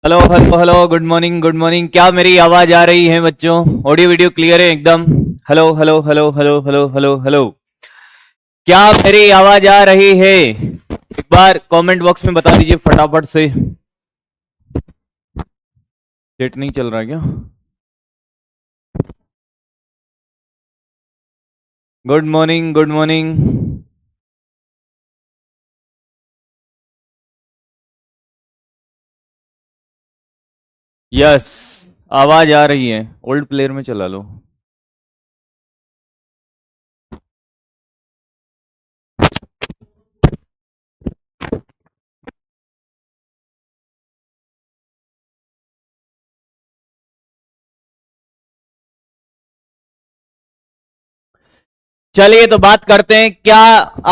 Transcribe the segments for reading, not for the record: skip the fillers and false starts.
Hello hello hello, good morning good morning. क्या मेरी आवाज आ रही है बच्चों? ऑडियो वीडियो क्लियर है एकदम? Hello hello hello hello hello hello hello. क्या मेरी आवाज आ रही है? एक बार कमेंट बॉक्स में बता दीजिए फटाफट से। चैट नहीं चल रहा क्या? Good morning good morning. Yes, आवाज आ रही है। ओल्ड प्लेयर में चला लो। चलिए तो बात करते हैं। क्या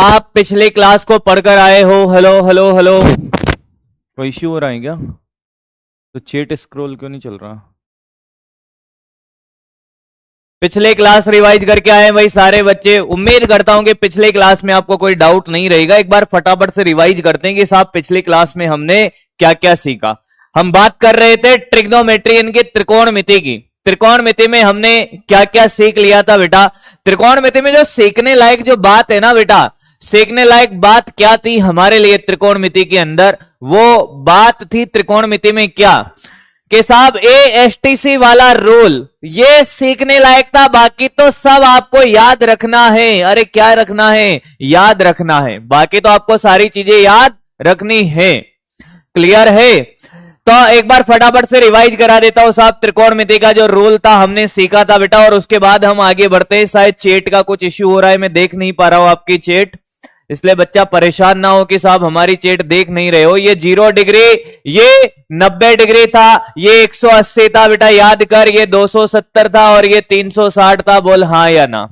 आप पिछले क्लास को पढ़कर आए हो? Hello hello hello. कोई इश्यू हो रहा है क्या? तो चैट स्क्रॉल क्यों नहीं चल रहा? पिछले क्लास रिवाइज करके आए भाई सारे बच्चे। उम्मीद करता हूं कि पिछले क्लास में आपको कोई डाउट नहीं रहेगा। एक बार फटाफट से रिवाइज करते हैं कि साहब पिछले क्लास में हमने क्या क्या सीखा। हम बात कर रहे थे ट्रिग्नोमेट्री, इनकी त्रिकोणमिति की। त्रिकोणमिति में हमने क्या क्या सीख लिया था बेटा? त्रिकोणमिति में जो सीखने लायक जो बात है ना बेटा, सीखने लायक बात क्या थी हमारे लिए त्रिकोणमिति के अंदर? वो बात थी त्रिकोणमिति में क्या कि साहब ASTC वाला रूल ये सीखने लायक था। बाकी तो सब आपको याद रखना है। अरे क्या रखना है? याद रखना है। बाकी तो आपको सारी चीजें याद रखनी है। क्लियर है? तो एक बार फटाफट से रिवाइज करा देता हूं साहब। त्रिकोणमिति का जो रूल था हमने सीखा था बेटा, और उसके बाद हम आगे बढ़ते हैं। शायद चेट का कुछ इश्यू हो रहा है, मैं देख नहीं पा रहा हूं आपकी चेट, इसलिए बच्चा परेशान ना हो कि साहब हमारी चेट देख नहीं रहे हो। ये 0 डिग्री, ये 90 डिग्री था, ये 180 था बेटा, याद कर। ये 270 था और ये 360 था। बोल हाँ या ना।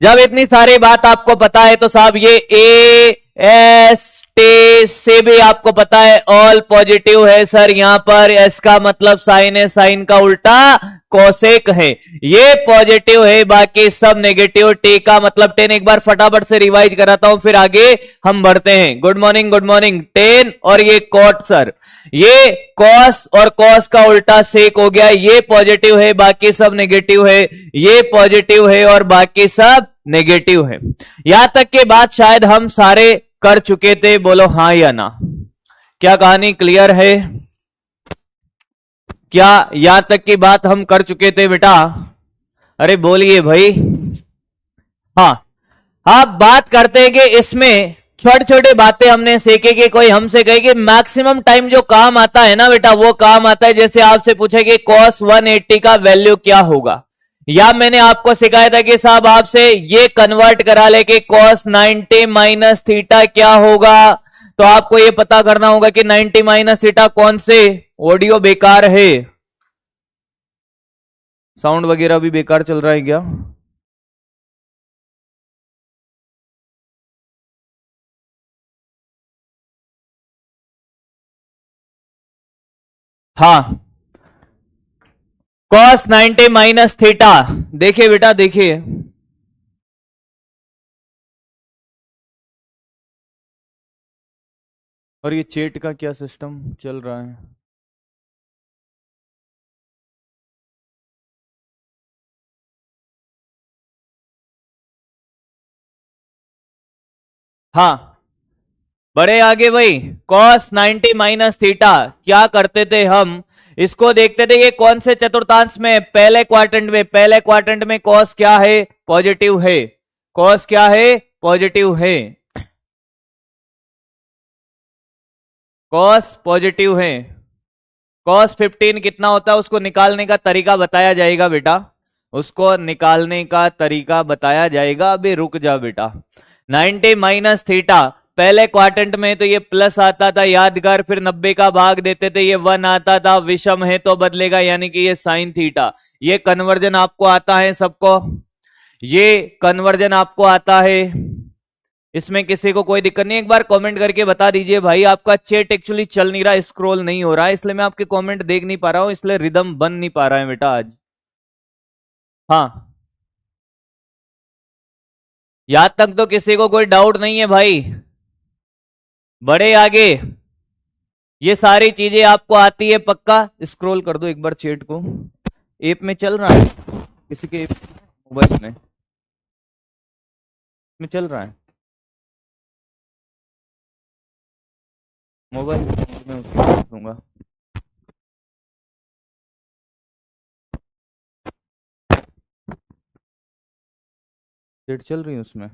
जब इतनी सारी बात आपको पता है तो साहब ये AST से भी आपको पता है ऑल पॉजिटिव है सर। यहां पर एस का मतलब साइन है, साइन का उल्टा कोसेक है। ये पॉजिटिव है, बाकी सब नेगेटिव। टी का मतलब 10। एक बार फटाफट से रिवाइज कराता हूं, फिर आगे हम बढ़ते हैं। Good morning good morning. 10 और ये कॉट सर, ये कॉस और कॉस का उल्टा सेक हो गया। ये पॉजिटिव है, बाकी सब नेगेटिव है। ये पॉजिटिव है और बाकी सब नेगेटिव है। यहां तक के बात शायद हम सारे कर चुके थे। बोलो हाँ या ना। क्या कहानी क्लियर है? क्या यहां तक की बात हम कर चुके थे बेटा? अरे बोलिए भाई। हाँ, आप बात करते हैं कि इसमें छोटे छोटे बातें हमने सीखे कि कोई हमसे कहे कि मैक्सिमम टाइम जो काम आता है ना बेटा, वो काम आता है जैसे आपसे पूछे कि cos 180 का वैल्यू क्या होगा, या मैंने आपको सिखाया था कि साहब आपसे ये कन्वर्ट करा ले कि cos 90 माइनस थीटा क्या होगा। तो आपको ये पता करना होगा कि 90 माइनस थीटा कौन से। ऑडियो बेकार है, साउंड वगैरह भी बेकार चल रहा है क्या? हाँ, cos 90 माइनस थीटा। देखिए बेटा देखिए, और ये चैट का क्या सिस्टम चल रहा है? हाँ, बड़े आगे भाई। cos 90 माइनस थीटा क्या करते थे हम? इसको देखते थे कि कौन से चतुर्थांश में, पहले क्वाड्रेंट में। पहले क्वाड्रेंट में cos क्या है? पॉजिटिव है। cos क्या है? पॉजिटिव है। cos पॉजिटिव है। cos 15 कितना होता है उसको निकालने का तरीका बताया जाएगा बेटा। उसको निकालने का तरीका बताया जाएगा। अभी रुक जा बेटा। 90 माइनस थीटा, पहले क्वाड्रेंट में तो ये प्लस आता था, याद कर। फिर 90 का भाग देते थे, ये 1 आता था। विषम है तो बदलेगा, यानी कि ये साइन थीटा। ये कन्वर्जन आपको आता है सबको? ये कन्वर्जन आपको आता है? इसमें किसी को कोई दिक्कत नहीं? एक बार कमेंट करके बता दीजिए भाई। आपका चैट एक्चुअली चल नहीं रहा, स्क्रॉल नहीं हो रहा है, इसलिए मैं आपके कमेंट देख नहीं पा रहा हूं, इसलिए रिदम बन नहीं पा रहा है बेटा आज। हाँ, यहां तक तो किसी को कोई डाउट नहीं है भाई? बड़े आगे। ये सारी चीजें आपको आती है पक्का। स्क्रॉल कर दो एक बार चैट को। ऐप में चल रहा है किसी के मोबाइल में चल रहा है मोबाइल में दूंगा। चैट चल रही है उसमें,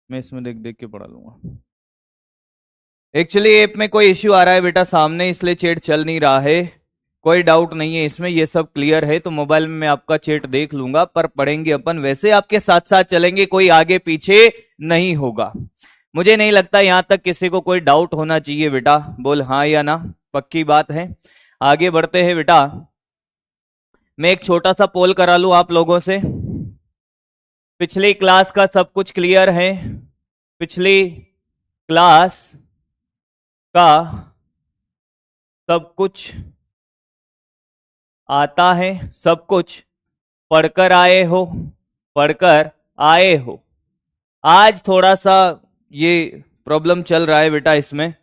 मैं इसमें देख देख के पढ़ा लूंगा। एक्चुअली ऐप में कोई इश्यू आ रहा है बेटा सामने, इसलिए चैट चल नहीं रहा है। कोई डाउट नहीं है इसमें, ये सब क्लियर है। तो मोबाइल में मैं आपका चैट देख लूंगा, पर पढ़ेंगे अपन वैसे, आपके साथ साथ चलेंगे, कोई आगे पीछे नहीं होगा। मुझे नहीं लगता यहां तक किसी को कोई डाउट होना चाहिए बेटा, बोल हाँ या ना, पक्की बात है। आगे बढ़ते हैं बेटा। मैं एक छोटा सा पोल करा लूं आप लोगों से। पिछली क्लास का सब कुछ क्लियर है? पिछली क्लास का सब कुछ आता है? सब कुछ पढ़कर आए हो? पढ़कर आए हो? आज थोड़ा सा ये प्रॉब्लम चल रहा है बेटा इसमें।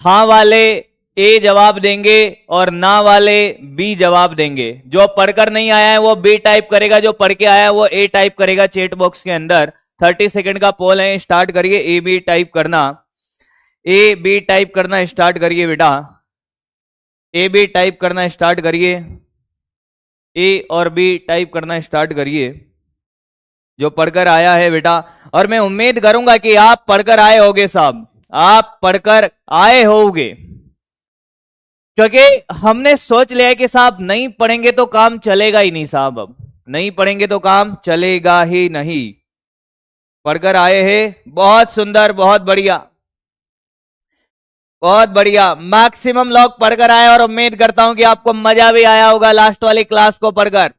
हाँ वाले ए जवाब देंगे और ना वाले बी जवाब देंगे। जो पढ़कर नहीं आया है वो बी टाइप करेगा, जो पढ़ के आया है वो ए टाइप करेगा चैट बॉक्स के अंदर। 30 सेकंड का पोल है, स्टार्ट करिए। ए बी टाइप करना, ए बी टाइप करना स्टार्ट करिए बेटा। ए बी टाइप करना स्टार्ट करिए, ए और बी टाइप करना स्टार्ट करिए जो पढ़कर आया है बेटा। और मैं उम्मीद करूंगा कि आप पढ़कर आए होगे साहब, आप पढ़कर आए होगे, क्योंकि हमने सोच लिया है कि साहब नहीं पढ़ेंगे तो काम चलेगा ही नहीं साहब। अब नहीं पढ़ेंगे तो काम चलेगा ही नहीं। पढ़कर आए हैं, बहुत सुंदर, बहुत बढ़िया, बहुत बढ़िया। मैक्सिमम लोग पढ़कर आए और उम्मीद करता हूं कि आपको मजा भी आया होगा लास्ट वाली क्लास को पढ़कर।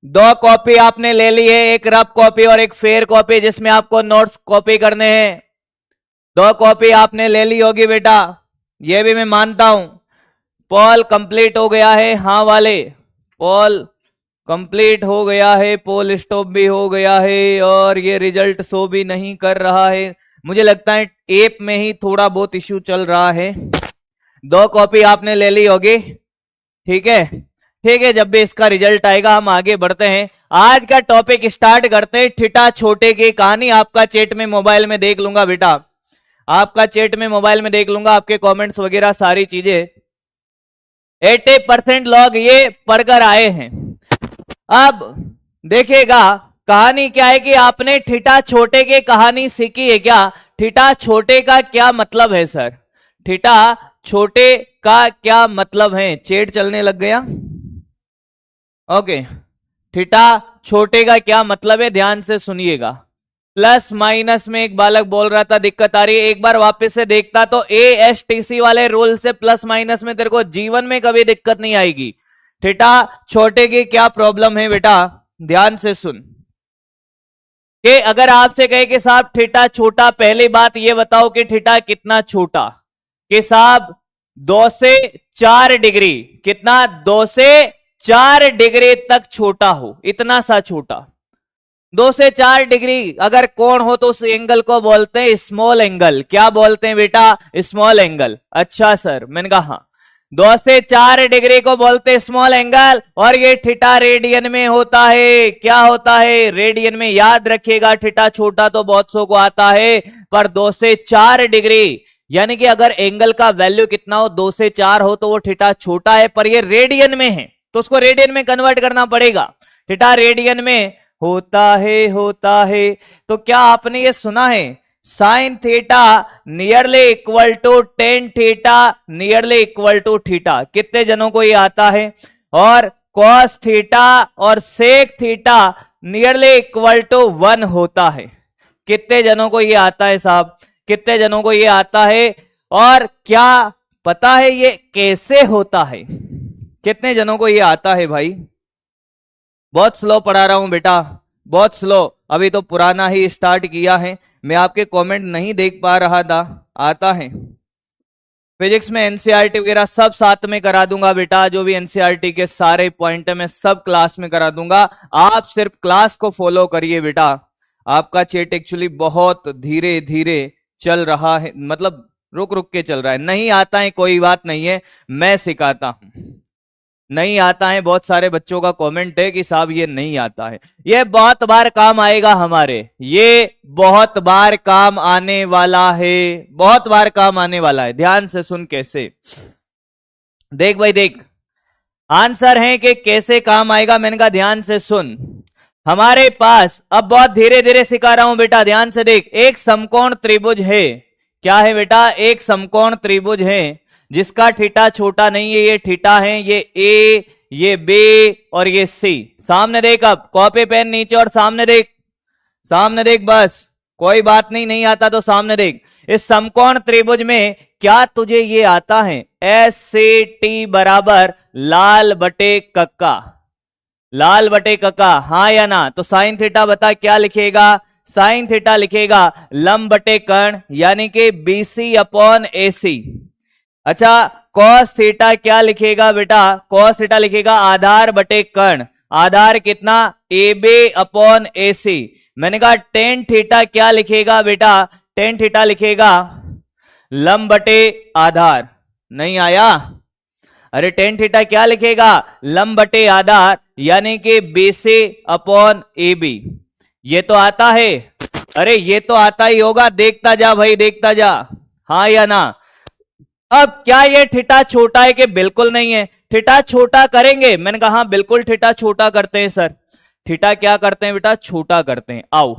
2 कॉपी आपने ले ली है, एक रफ कॉपी और एक फेयर कॉपी जिसमें आपको नोट्स कॉपी करने हैं। 2 कॉपी आपने ले ली होगी बेटा, ये भी मैं मानता हूं। पोल कंप्लीट हो गया है, हाँ वाले पोल कंप्लीट हो गया है, पोल स्टॉप भी हो गया है और ये रिजल्ट शो भी नहीं कर रहा है। मुझे लगता है ऐप में ही थोड़ा बहुत इश्यू चल रहा है। 2 कॉपी आपने ले ली होगी, ठीक है, ठीक है। जब भी इसका रिजल्ट आएगा हम आगे बढ़ते हैं। आज का टॉपिक स्टार्ट करते हैं। ठिठा छोटे की कहानी आपका चैट में मोबाइल में देख लूंगा बेटा, आपका चैट में मोबाइल में देख लूंगा, आपके कमेंट्स वगैरह सारी चीजें। 80% लोग ये पढ़कर आए हैं। अब देखिएगा कहानी क्या है कि आपने ठिठा छोटे की कहानी सीखी है क्या? ठिठा छोटे का क्या मतलब है सर? ठिठा छोटे का क्या मतलब है? चैट चलने लग गया, ओके। ठिठा छोटे का क्या मतलब है, ध्यान से सुनिएगा। प्लस माइनस में एक बालक बोल रहा था दिक्कत आ रही है, एक बार वापस से देखता तो ASTC वाले रूल से प्लस माइनस में तेरे को जीवन में कभी दिक्कत नहीं आएगी। ठिठा छोटे की क्या प्रॉब्लम है बेटा, ध्यान से सुन। कि अगर आपसे कहे कि साहब ठिठा छोटा, पहली बात ये बताओ कि ठिठा कितना छोटा? कि साहब 2 से 4 डिग्री, कितना? 2 से 4 डिग्री तक छोटा हो, इतना सा छोटा। 2 से 4 डिग्री अगर कोण हो तो उस एंगल को बोलते हैं स्मॉल एंगल। क्या बोलते हैं बेटा? Small angle. अच्छा सर, मैंने कहा हाँ, 2 से 4 डिग्री को बोलते हैं स्मॉल एंगल। और ये ठिठा रेडियन में होता है। क्या होता है? रेडियन में। याद रखिएगा ठिठा छोटा तो बहुत सौ को आता है, पर 2 से 4 डिग्री यानी कि अगर एंगल का वैल्यू कितना हो, 2 से 4 हो, तो वो ठिठा छोटा है, पर ये रेडियन में है तो उसको रेडियन में कन्वर्ट करना पड़ेगा। ठिठा रेडियन में होता है। तो क्या आपने ये सुना है sine theta nearly equal to tan theta nearly equal to theta? कितने जनों को ये आता है? और कॉस थीटा और sec theta nearly equal to 1 होता है। कितने जनों को ये आता है साहब? कितने जनों को ये आता है? और क्या पता है ये कैसे होता है? कितने जनों को ये आता है भाई? बहुत स्लो पढ़ा रहा हूं बेटा, बहुत स्लो, अभी तो पुराना ही स्टार्ट किया है। मैं आपके कमेंट नहीं देख पा रहा था। आता है फिजिक्स में एनसीईआरटी वगैरह सब साथ में करा दूंगा बेटा, जो भी एनसीईआरटी के सारे पॉइंट है मैं सब क्लास में करा दूंगा। आप सिर्फ क्लास को फॉलो करिए बेटा। आपका चैट एक्चुअली बहुत धीरे धीरे चल रहा है, मतलब रुक रुक के चल रहा है। नहीं आता है कोई बात नहीं है, मैं सिखाता हूं। नहीं आता है, बहुत सारे बच्चों का कमेंट है कि साहब ये नहीं आता है। ये बहुत बार काम आएगा हमारे, ये बहुत बार काम आने वाला है, बहुत बार काम आने वाला है। ध्यान से सुन कैसे, देख भाई देख, आंसर है कि कैसे काम आएगा। मैंने कहा ध्यान से सुन। हमारे पास, अब बहुत धीरे धीरे सिखा रहा हूं बेटा, ध्यान से देख। एक समकोण त्रिभुज है, क्या है बेटा? एक समकोण त्रिभुज है जिसका थीटा छोटा नहीं है, ये थीटा है, ये ए, ये बी और ये सी। सामने देख, अब कॉपी पेन नीचे और सामने देख, सामने देख, बस कोई बात नहीं, नहीं आता तो सामने देख। इस समकोण त्रिभुज में क्या तुझे ये आता है? एस सी टी बराबर लाल बटे कक्का, लाल बटे कक्का, हाँ या ना? तो साइन थीटा बता क्या लिखेगा? साइन थीटा लिखेगा लंब बटे कर्ण, यानी कि बीसी अपॉन एसी। अच्छा, कॉस थीटा क्या लिखेगा बेटा? कॉस थीटा लिखेगा आधार बटे कर्ण, आधार कितना? ए बी अपॉन ए सी। मैंने कहा टेन थीटा क्या लिखेगा बेटा? टेन थीटा लिखेगा लंब बटे आधार। नहीं आया? अरे टेन थीटा क्या लिखेगा? लंब बटे आधार, यानी कि B C upon A B. ये तो आता है, अरे ये तो आता ही होगा, देखता जा भाई, देखता जा, हाँ या ना? अब क्या ये थीटा छोटा है कि बिल्कुल नहीं है? थीटा छोटा करेंगे, मैंने कहा हाँ बिल्कुल थीटा छोटा करते हैं सर। थीटा क्या करते हैं बेटा? छोटा करते हैं। आओ,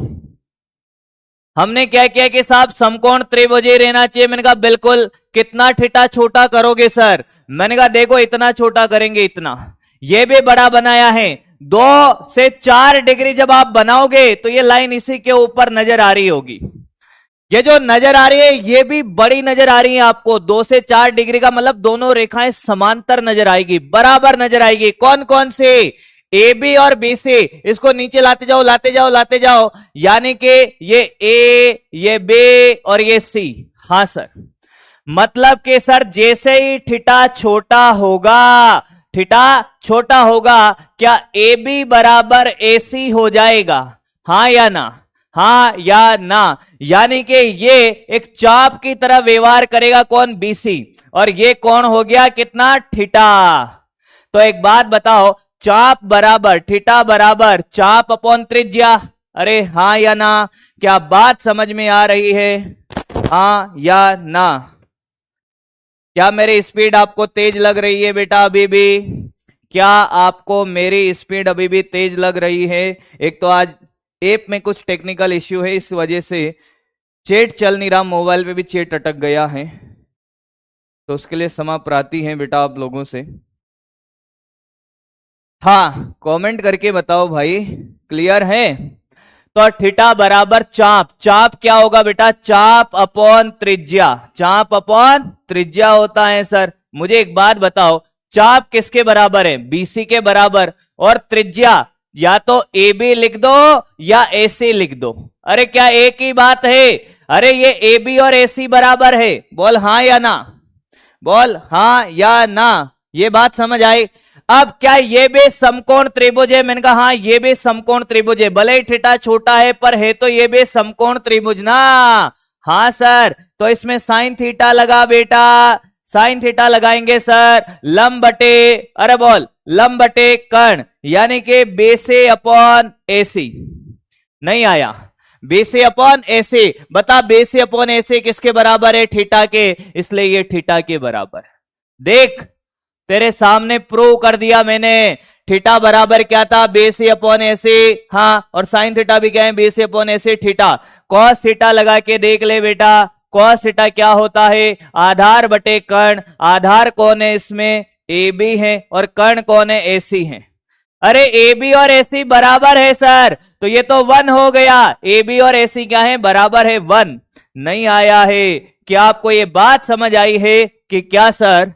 हमने क्या किया कि साहब समकोण त्रिभुज ही रहना चाहिए। मैंने कहा बिल्कुल, कितना थीटा छोटा करोगे सर? मैंने कहा देखो इतना छोटा करेंगे, इतना। ये भी बड़ा बनाया है, 2 से 4 डिग्री जब आप बनाओगे तो ये लाइन इसी के ऊपर नजर आ रही होगी। ये जो नजर आ रही है ये भी बड़ी नजर आ रही है आपको, 2 से 4 डिग्री का मतलब दोनों रेखाएं समांतर नजर आएगी, बराबर नजर आएगी। कौन कौन से? ए बी और बी सी। इसको नीचे लाते जाओ, लाते जाओ, लाते जाओ, यानी कि ये ए, ये बी और ये सी। हाँ सर, मतलब कि सर जैसे ही थीटा छोटा होगा, थीटा छोटा होगा, क्या ए बी बराबर ए सी हो जाएगा? हाँ या ना? हाँ या ना? यानी कि ये एक चाप की तरह व्यवहार करेगा, कौन? बीसी। और ये कौन हो गया? कितना? थीटा। तो एक बात बताओ, चाप बराबर थीटा बराबर चाप अपॉन त्रिज्या। अरे हाँ या ना? क्या बात समझ में आ रही है? हाँ या ना? क्या मेरी स्पीड आपको तेज लग रही है बेटा अभी भी? क्या आपको मेरी स्पीड अभी भी तेज लग रही है? एक तो आज ऐप में कुछ टेक्निकल इश्यू है, इस वजह से चैट चल नहीं रहा, मोबाइल पे भी चैट अटक गया है, तो उसके लिए क्षमा प्रार्थी है बेटा आप लोगों से। हाँ, कमेंट करके बताओ भाई, क्लियर है? तो थीटा बराबर चाप, चाप क्या होगा बेटा? चाप अपॉन त्रिज्या, चाप अपॉन त्रिज्या होता है सर। मुझे एक बात बताओ, चाप किसके बराबर है? बीसी के बराबर। और त्रिज्या या तो ए बी लिख दो या ए सी लिख दो। अरे क्या एक ही बात है? अरे ये ए बी और ए सी बराबर है, बोल हाँ या ना? बोल हाँ या ना? ये बात समझ आई? अब क्या ये भी समकोण त्रिभुज है? मैंने कहा हाँ ये भी समकोण त्रिभुज है, भले ही थीटा छोटा है पर है तो ये भी समकोण त्रिभुज ना। हाँ सर, तो इसमें साइन थीटा लगा बेटा, साइन थीटा लगाएंगे सर लंब बटे, अरे बोल लंब बटे कर्ण, यानी कि बेसे अपॉन एसी। नहीं आया? बेसे अपॉन एसी, बता बेसे अपॉन एसी किसके बराबर है? थीटा के, इसलिए ये थीटा के बराबर। देख तेरे सामने प्रूव कर दिया मैंने। थीटा बराबर क्या था? बेसी अपॉन एसी। हाँ, और साइन थीटा भी क्या है? बेसी upon AC theta. Cos theta लगा के देख ले बेटा, कॉस थीटा क्या होता है? आधार बटे कर्ण। आधार कौन है इसमें? ए बी है, और कर्ण कौन है? ए सी है। अरे ए बी और ए सी बराबर है सर, तो ये तो 1 हो गया। ए बी और ए सी क्या है? बराबर है 1। नहीं आया है? क्या आपको ये बात समझ आई है कि क्या सर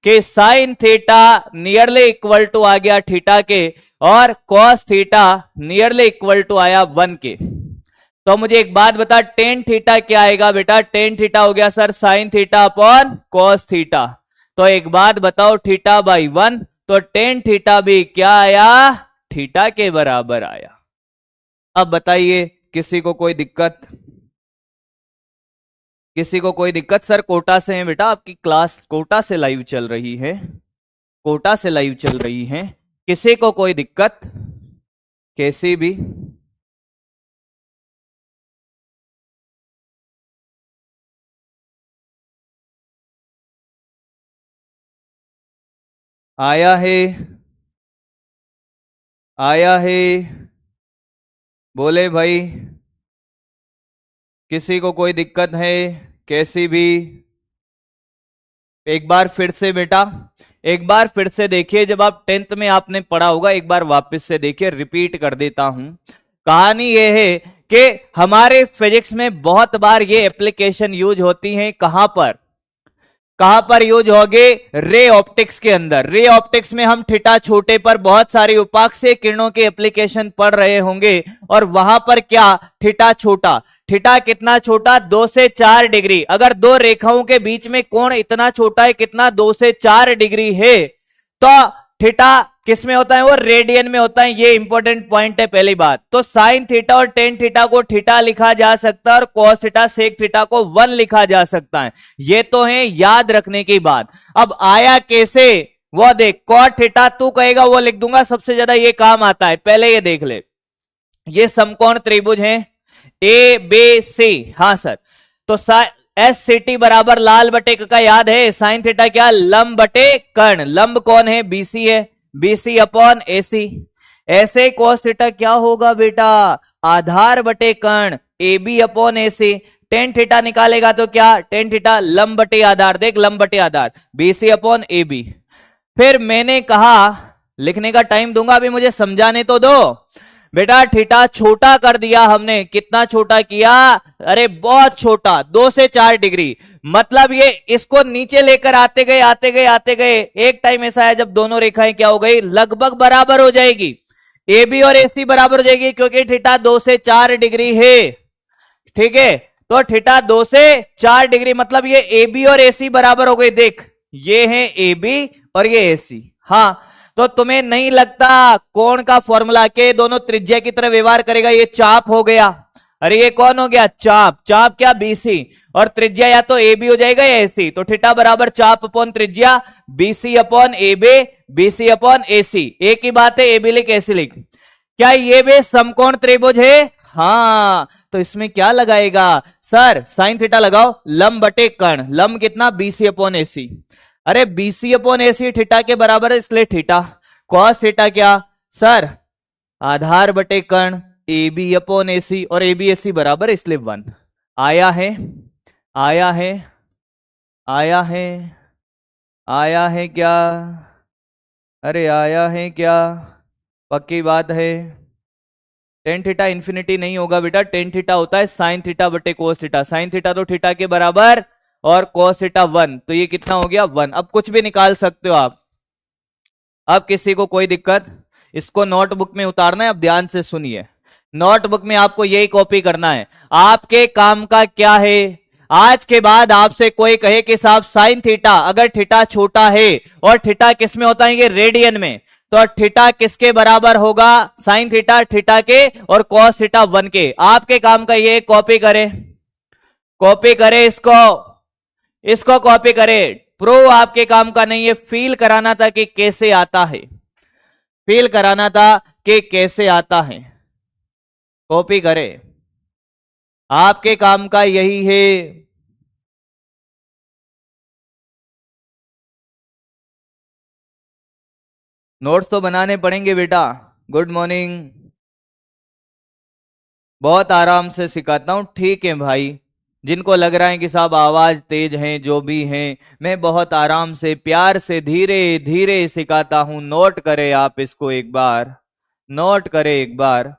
कि sine theta nearly equal to आ गया थीटा के, और cos theta nearly equal to आया 1 के। तो मुझे एक बात बता, टेन थीटा क्या आएगा बेटा? टेन थीटा हो गया sir sine theta upon cos theta. तो एक बात बताओ, थीटा बाई 1, तो टेन थीटा भी क्या आया? थीटा के बराबर आया। अब बताइए किसी को कोई दिक्कत? किसी को कोई दिक्कत? सर कोटा से है बेटा, आपकी क्लास कोटा से लाइव चल रही है, कोटा से लाइव चल रही है। किसी को कोई दिक्कत कैसी भी? आया है, आया है, बोले भाई। किसी को कोई दिक्कत है कैसी भी? एक बार फिर से बेटा, एक बार फिर से देखिए, जब आप 10th में आपने पढ़ा होगा, एक बार वापस से देखिए, रिपीट कर देता हूं। कहानी यह है कि हमारे फिजिक्स में बहुत बार ये एप्लीकेशन यूज होती है। कहां पर, कहां पर यूज होगी? रे ऑप्टिक्स के अंदर। रे ऑप्टिक्स में हम थीटा छोटे पर बहुत सारी उपाक्षीय किरणों के एप्लीकेशन पढ़ रहे होंगे, और वहां पर क्या, थीटा छोटा। थीटा कितना छोटा? 2 से 4 डिग्री। अगर दो रेखाओं के बीच में कोण इतना छोटा है, कितना? 2 से 4 डिग्री है, तो थीटा किस में होता है? वो रेडियन में होता है। ये इंपॉर्टेंट पॉइंट है पहली बात। तो साइन थीटा और टेन थीटा को थीटा लिखा जा सकता है, और कॉस थीटा सेक थीटा को 1 लिखा जा सकता है। ये तो है याद रखने की बात। अब आया कैसे वो देख। कॉट थीटा तू कहेगा वो लिख दूंगा, सबसे ज्यादा ये काम आता है। पहले ये देख ले, ये समकोण त्रिभुज है ए बी सी। हाँ सर, तो एस सी टी बराबर लाल बटे का याद है। साइन थीटा क्या? लंब बटे कर्ण। लंब कौन है? बीसी है, बीसी अपॉन एसी। ऐसे कोस थीटा क्या होगा बेटा? आधार बटे कर्ण, A B upon AC. Tan theta निकालेगा तो क्या? टेन थीटा लंब बटे आधार। देख, लंब बटे आधार, बीसी अपॉन ए बी। फिर मैंने कहा, लिखने का टाइम दूंगा, अभी मुझे समझाने तो दो बेटा। थीटा छोटा कर दिया हमने। कितना छोटा किया? अरे बहुत छोटा, 2 से 4 डिग्री। मतलब ये इसको नीचे लेकर आते गए, आते गए, आते गए। एक टाइम ऐसा है जब दोनों रेखाएं क्या हो गई? लगभग बराबर हो जाएगी। ए बी और एसी बराबर हो जाएगी, क्योंकि थीटा 2 से 4 डिग्री है। ठीक है, तो थीटा 2 से 4 डिग्री, मतलब ये ए बी और एसी बराबर हो गई। देख, ये है ए बी और ये एसी। हाँ, तो तुम्हें नहीं लगता कोण का फॉर्मूला के दोनों त्रिज्या की तरह व्यवहार करेगा? ये चाप हो गया। अरे ये कौन हो गया? चाप। चाप क्या? बीसी। और त्रिज्या या तो ए बी हो जाएगा या एसी। तो थीटा बराबर चाप अपॉन त्रिज्या, BC upon A B, BC upon AC. एक ही बात है, ए बी लिख एसी लिख। क्या ये भी समकोण त्रिभुज है? हाँ, तो इसमें क्या लगाएगा सर? साइन थीटा लगाओ, लंब बटे कर्ण। लंब कितना? BC upon AC. अरे बीसी अपॉन एसी थीटा के बराबर है, इसलिए थीटा। कॉस थीटा क्या सर? आधार बटे कर्ण, ए बी अपॉन एसी, और ए बी एसी बराबर इसलिए 1। आया है, आया है, आया है, आया है क्या? अरे आया है क्या? पक्की बात है। टेन थीटा इंफिनिटी नहीं होगा बेटा। टेन थीटा होता है साइन थीटा बटे कोस थीटा। साइन थीटा तो थीटा के बराबर, और कोस थीटा 1। तो ये कितना हो गया? 1। अब कुछ भी निकाल सकते हो आप। अब किसी को कोई दिक्कत? इसको नोटबुक में उतारना है। अब ध्यान से सुनिए, नोटबुक में आपको यही कॉपी करना है। आपके काम का क्या है? आज के बाद आपसे कोई कहे कि साहब साइन थीटा, अगर थीटा छोटा है, और थीटा किस में होता है? ये रेडियन में। तो थीटा किसके बराबर होगा? साइन थीटा थीटा के, और कॉस थीटा 1 के। आपके काम का ये कॉपी करे, कॉपी करे इसको, इसको कॉपी करे। प्रूव आपके काम का नहीं है, फील कराना था कि कैसे आता है, फील कराना था कि कैसे आता है। कॉपी करे, आपके काम का यही है। नोट्स तो बनाने पड़ेंगे बेटा। Good morning. बहुत आराम से सिखाता हूं, ठीक है भाई। जिनको लग रहा है कि साहब आवाज तेज है, जो भी है, मैं बहुत आराम से, प्यार से, धीरे धीरे सिखाता हूं। नोट करें आप इसको एक बार, नोट करें एक बार।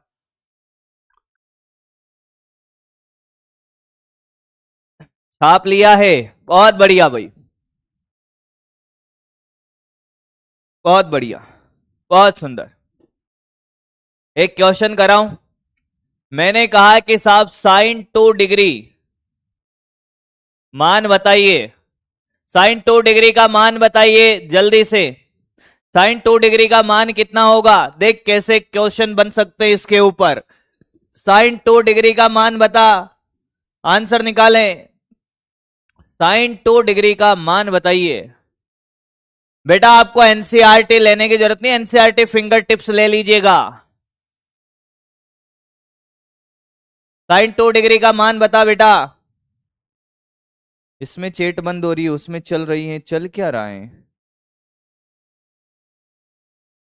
छाप लिया है? बहुत बढ़िया भाई, बहुत बढ़िया, बहुत सुंदर। एक क्वेश्चन कराऊं? मैंने कहा कि साहब साइन 2 डिग्री मान बताइए। साइन 2 डिग्री का मान बताइए जल्दी से। साइन 2 डिग्री का मान कितना होगा? देख कैसे क्वेश्चन बन सकते हैं इसके ऊपर। साइन 2 डिग्री का मान बता, आंसर निकालें। साइन 2 डिग्री का मान बताइए। बेटा आपको एनसीईआरटी लेने की जरूरत नहीं, एनसीईआरटी फिंगर टिप्स ले लीजिएगा। साइन 2 डिग्री का मान बता बेटा। इसमें चेट बंद हो रही है, उसमें चल रही है, चल क्या रहा है?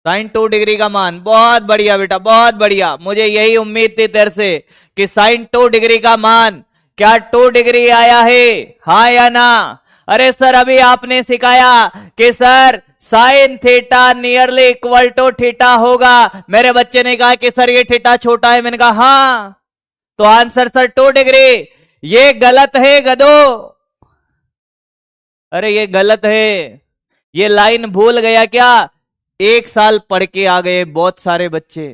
साइन 2 डिग्री का मान, बहुत बढ़िया बेटा, बहुत बढ़िया। मुझे यही उम्मीद थी तेरे से कि साइन 2 डिग्री का मान, क्या 2 डिग्री आया है, हाँ या ना? अरे सर अभी आपने सिखाया कि sir sine theta nearly equal to theta होगा। मेरे बच्चे ने कहा कि सर ये थीटा छोटा है, मैंने कहा हाँ, तो आंसर सर 2 डिग्री। ये गलत है गधो, अरे ये गलत है, ये लाइन भूल गया क्या? 1 साल पढ़ के आ गए बहुत सारे बच्चे,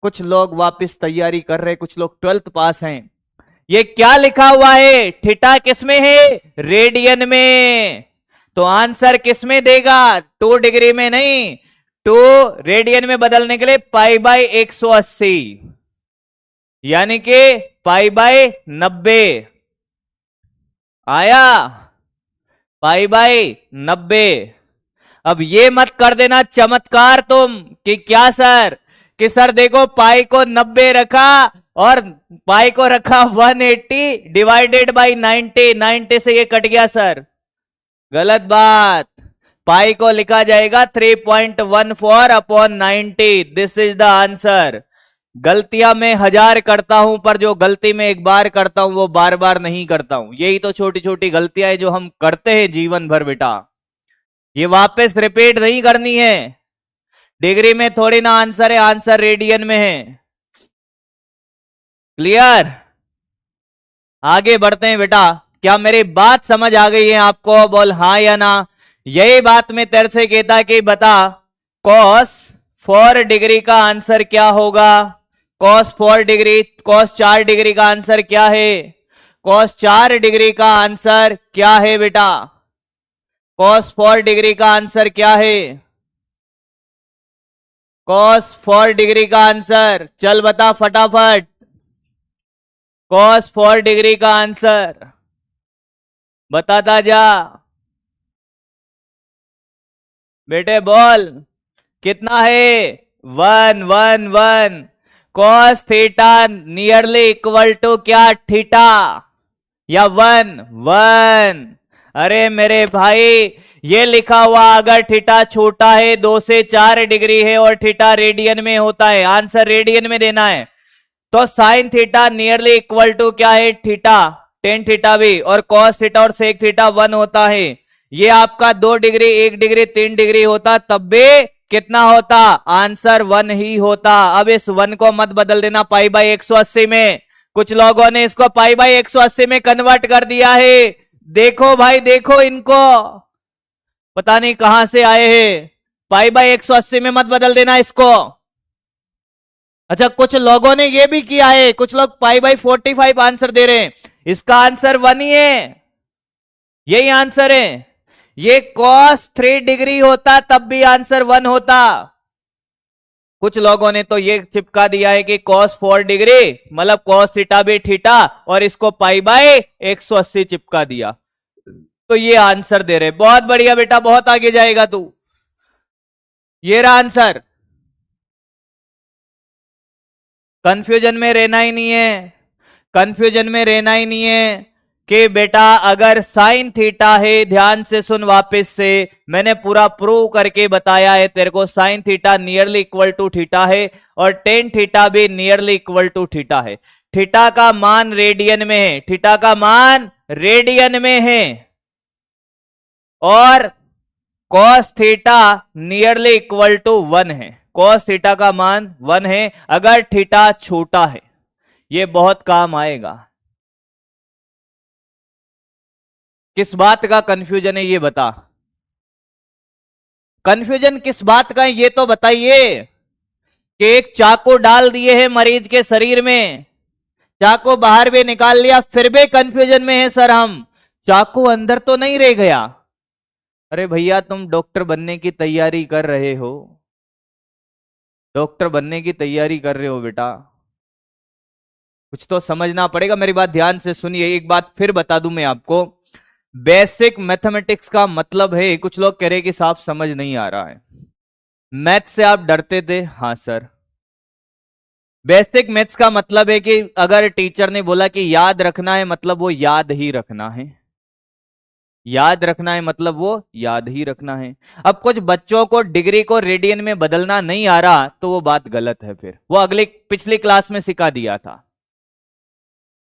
कुछ लोग वापस तैयारी कर रहे, कुछ लोग 12th पास हैं। ये क्या लिखा हुआ है? थीटा किसमें है? रेडियन में। तो आंसर किसमें देगा? 2 डिग्री में नहीं, 2 रेडियन में बदलने के लिए पाई बाई 180, यानी कि पाई बाई 90 आया, पाई बाई 90। अब ये मत कर देना चमत्कार तुम कि क्या सर, कि सर देखो पाई को 90 रखा और पाई को रखा 180 डिवाइडेड बाई 90, 90 से ये कट गया सर। गलत बात, पाई को लिखा जाएगा 3.14 upon 90, this is the answer. गलतियां मैं 1000 करता हूं, पर जो गलती मैं एक बार करता हूं वो बार बार नहीं करता हूं। यही तो छोटी छोटी गलतियां हैं जो हम करते हैं जीवन भर बेटा, ये वापस रिपीट नहीं करनी है। डिग्री में थोड़ी ना आंसर है, आंसर रेडियन में है। क्लियर? आगे बढ़ते हैं बेटा, क्या मेरी बात समझ आ गई है आपको? बोल हाँ या ना। यही बात मैं तेरे से कहता कि बता cos 4 डिग्री का आंसर क्या होगा? cos 4 डिग्री, cos 4 डिग्री का आंसर क्या है? cos 4 डिग्री का आंसर क्या है बेटा? cos 4 डिग्री का आंसर क्या है? cos 4 डिग्री का आंसर चल बता फटाफट। cos 4 डिग्री का आंसर बताता जा बेटे, बोल कितना है? 1 1 1। cos theta nearly equal to क्या? थीटा या 1 1। अरे मेरे भाई ये लिखा हुआ अगर थीटा छोटा है 2 से 4 डिग्री है और थीटा रेडियन में होता है, आंसर रेडियन में देना है, तो sine theta nearly equal to क्या है? थीटा, टेन थीटा भी, और कॉस थीटा और सेक थीटा 1 होता है। ये आपका 2 डिग्री, 1 डिग्री, 3 डिग्री होता तब भी कितना होता? आंसर 1 ही होता। अब इस 1 को मत बदल देना पाई बाई 180 में, कुछ लोगों ने इसको पाई बाई 180 में कन्वर्ट कर दिया है। देखो भाई देखो, इनको पता नहीं कहां से आए हैं, पाई बाई 180 में मत बदल देना इसको। अच्छा कुछ लोगों ने ये भी किया है, कुछ लोग पाई बाई 45 आंसर दे रहे हैं, इसका आंसर 1 ही है, यही आंसर है। ये cos 3 डिग्री होता तब भी आंसर 1 होता। कुछ लोगों ने तो ये चिपका दिया है कि cos 4 डिग्री मतलब cos थीटा भी थीटा, और इसको पाई बाई 180 चिपका दिया, तो ये आंसर दे रहे। बहुत बढ़िया बेटा, बहुत आगे जाएगा तू। ये रहा आंसर, कंफ्यूजन में रहना ही नहीं है, कंफ्यूजन में रहना ही नहीं है कि बेटा अगर साइन थीटा है, ध्यान से सुन वापस से, मैंने पूरा प्रूव करके बताया है तेरे को, sine theta nearly equal to theta है और टेन थीटा भी नियरली इक्वल टू थीटा है। थीटा का मान रेडियन में है, थीटा का मान रेडियन में है, और cos theta nearly equal to 1 है। कॉस थीटा का मान 1 है अगर थीटा छोटा है। ये बहुत काम आएगा। किस बात का कंफ्यूजन है ये बता, कंफ्यूजन किस बात का है ये तो बताइए। कि एक चाकू डाल दिए है मरीज के शरीर में, चाकू बाहर भी निकाल लिया, फिर भी कंफ्यूजन में है सर हम, चाकू अंदर तो नहीं रह गया। अरे भैया तुम डॉक्टर बनने की तैयारी कर रहे हो, डॉक्टर बनने की तैयारी कर रहे हो बेटा, कुछ तो समझना पड़ेगा, मेरी बात ध्यान से सुनिए। एक बात फिर बता दूं मैं आपको, बेसिक मैथमेटिक्स का मतलब है, कुछ लोग कह रहे कि साहब समझ नहीं आ रहा है, मैथ से आप डरते थे। हाँ सर, बेसिक मैथ्स का मतलब है कि अगर टीचर ने बोला कि याद रखना है, मतलब वो याद ही रखना है। याद रखना है मतलब वो याद ही रखना है। अब कुछ बच्चों को डिग्री को रेडियन में बदलना नहीं आ रहा तो वो बात गलत है, फिर वो अगली पिछली क्लास में सिखा दिया था।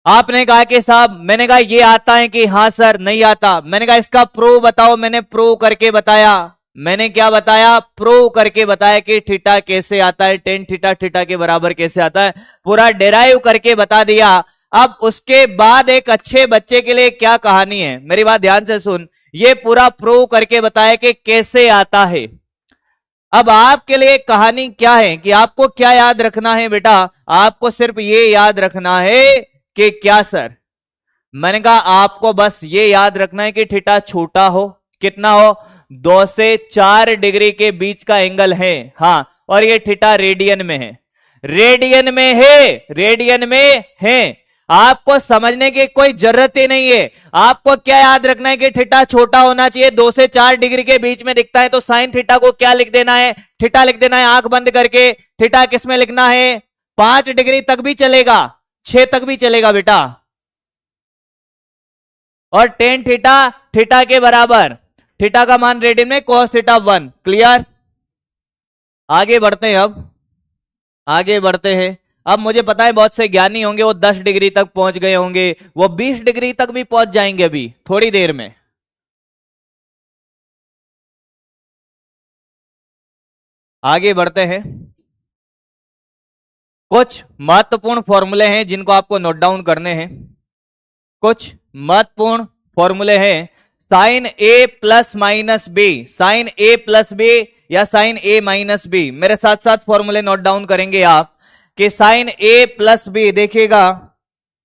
आपने कहा कि साहब, मैंने कहा ये आता है कि हाँ सर नहीं आता। मैंने कहा इसका प्रूव बताओ, मैंने प्रूव करके बताया। मैंने क्या बताया? प्रूव करके बताया कि थीटा कैसे आता है, टेन थीटा थीटा के बराबर कैसे आता है, पूरा डेराइव करके बता दिया। अब उसके बाद एक अच्छे बच्चे के लिए क्या कहानी है, मेरी बात ध्यान से सुन। ये पूरा प्रूव करके बताया कि कैसे आता है। अब आपके लिए कहानी क्या है कि आपको क्या याद रखना है बेटा? आपको सिर्फ ये याद रखना है कि क्या सर? मैंने कहा आपको बस ये याद रखना है कि थीटा छोटा हो, कितना हो? 2 से 4 डिग्री के बीच का एंगल है। हाँ, और ये थीटा रेडियन में है, रेडियन में है, रेडियन में है। आपको समझने की कोई जरूरत ही नहीं है। आपको क्या याद रखना है कि थीटा छोटा होना चाहिए, 2 से 4 डिग्री के बीच में दिखता है, तो साइन थीटा को क्या लिख देना है? थीटा लिख देना है, आंख बंद करके। थीटा किस में लिखना है? 5 डिग्री तक भी चलेगा, 6 तक भी चलेगा बेटा। और टेन थीटा थीटा के बराबर, थीटा का मान रेडियन में cos थीटा 1। क्लियर? आगे बढ़ते हैं, अब आगे बढ़ते हैं। अब मुझे पता है बहुत से ज्ञानी होंगे, वो 10 डिग्री तक पहुंच गए होंगे, वो 20 डिग्री तक भी पहुंच जाएंगे अभी थोड़ी देर में। आगे बढ़ते हैं। कुछ महत्वपूर्ण फॉर्मूले हैं जिनको आपको नोट डाउन करने हैं। कुछ महत्वपूर्ण फॉर्मूले हैं। साइन ए प्लस माइनस बी, साइन ए प्लस बी या साइन ए माइनस बी, मेरे साथ साथ फॉर्मूले नोट डाउन करेंगे आप कि साइन ए प्लस बी, देखिएगा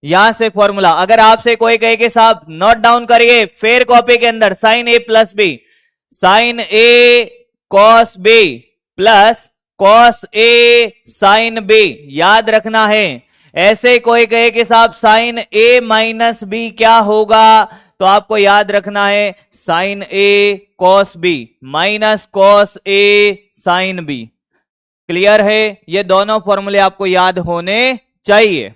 यहां से फॉर्मूला, अगर आपसे कोई कहे कि साहब नोट डाउन करिए फेयर कॉपी के अंदर, sign A plus B, sign A cos B plus cos A sine B, याद रखना है। ऐसे कोई कहे कि साहब साइन ए माइनस बी क्या होगा, तो आपको याद रखना है sign A cos B minus cos A sine B. Clear है? ये दोनों फॉर्मूले आपको याद होने चाहिए।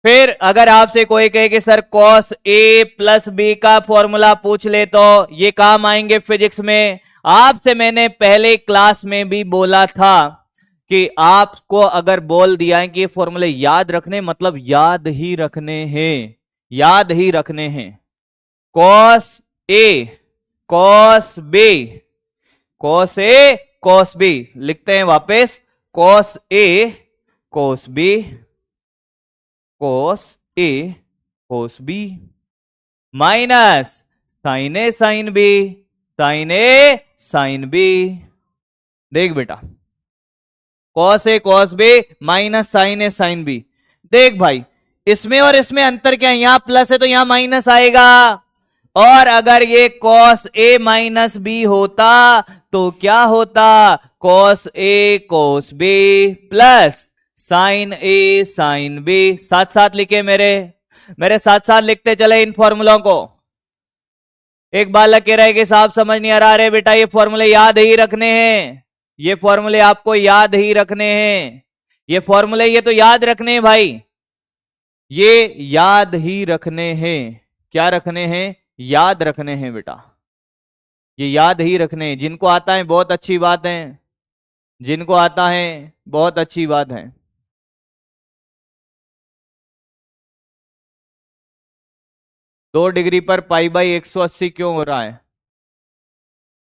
फिर अगर आपसे कोई कहे कि sir cos A plus B का फॉर्मूला पूछ ले, तो ये काम आएंगे फिजिक्स में। आपसे मैंने पहले क्लास में भी बोला था कि आपको अगर बोल दिया है कि ये फॉर्मूले याद रखने, मतलब याद ही रखने हैं, याद ही रखने हैं। Cos A cos B, cos A cos B, लिखते हैं वापस, cos A cos B, cos A cos B minus sign A sine B, sign A sine B. देख बेटा, cos A cos B minus sign A sine B. देख भाई, इसमें और इसमें अंतर क्या है? यहां प्लस है तो यहां माइनस आएगा, और अगर ये कॉस ए माइनस बी होता तो क्या होता? Cos A cos B plus sign A sine B. साथ साथ लिखे मेरे साथ साथ लिखते चले इन फॉर्मूलों को। एक बालक कह रहा है कि साहब समझ नहीं आ रहा। अरे बेटा, ये फॉर्मूले याद ही रखने हैं, ये फॉर्मूले आपको याद ही रखने हैं, ये फॉर्मूले ये तो याद रखने हैं भाई, ये याद ही रखने हैं। क्या रखने हैं? याद रखने हैं बेटा, ये याद ही रखने हैं। जिनको आता है बहुत अच्छी बात है, जिनको आता है बहुत अच्छी बात है। दो डिग्री पर पाई बाई 180 क्यों हो रहा है?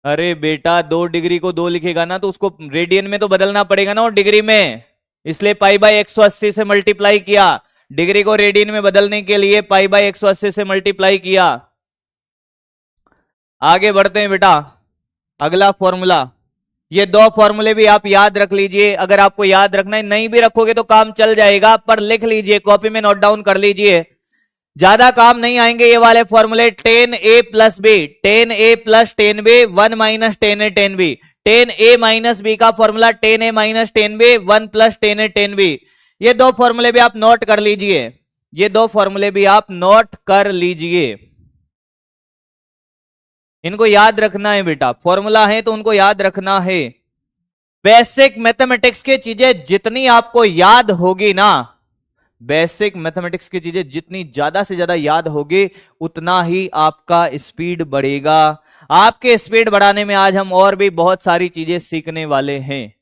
अरे बेटा, 2 डिग्री को 2 लिखेगा ना तो उसको रेडियन में तो बदलना पड़ेगा ना, और डिग्री में, इसलिए पाई बाई 180 से मल्टीप्लाई किया। डिग्री को रेडियन में बदलने के लिए पाई बाई 180 से मल्टीप्लाई किया। आगे बढ़ते हैं बेटा, अगला फॉर्मूला। ये 2 फॉर्मूले भी आप याद रख लीजिए। अगर आपको याद रखना है, नहीं भी रखोगे तो काम चल जाएगा, पर लिख लीजिए, कॉपी में नोट डाउन कर लीजिए, ज्यादा काम नहीं आएंगे ये वाले फॉर्मूले। Tan A plus B, tan A plus tan B, 1 minus tan A tan B, tan A minus B का formula tan A minus tan B, 1 plus tan A tan B. ये दो फॉर्मूले भी आप नोट कर लीजिए, ये दो फॉर्मूले भी आप नोट कर लीजिए, इनको याद रखना है बेटा, फॉर्मूला है तो उनको याद रखना है। बेसिक मैथमेटिक्स की चीजें जितनी आपको याद होगी ना, बेसिक मैथमेटिक्स की चीजें जितनी ज्यादा से ज्यादा याद होगी, उतना ही आपका स्पीड बढ़ेगा। आपके स्पीड बढ़ाने में आज हम और भी बहुत सारी चीजें सीखने वाले हैं।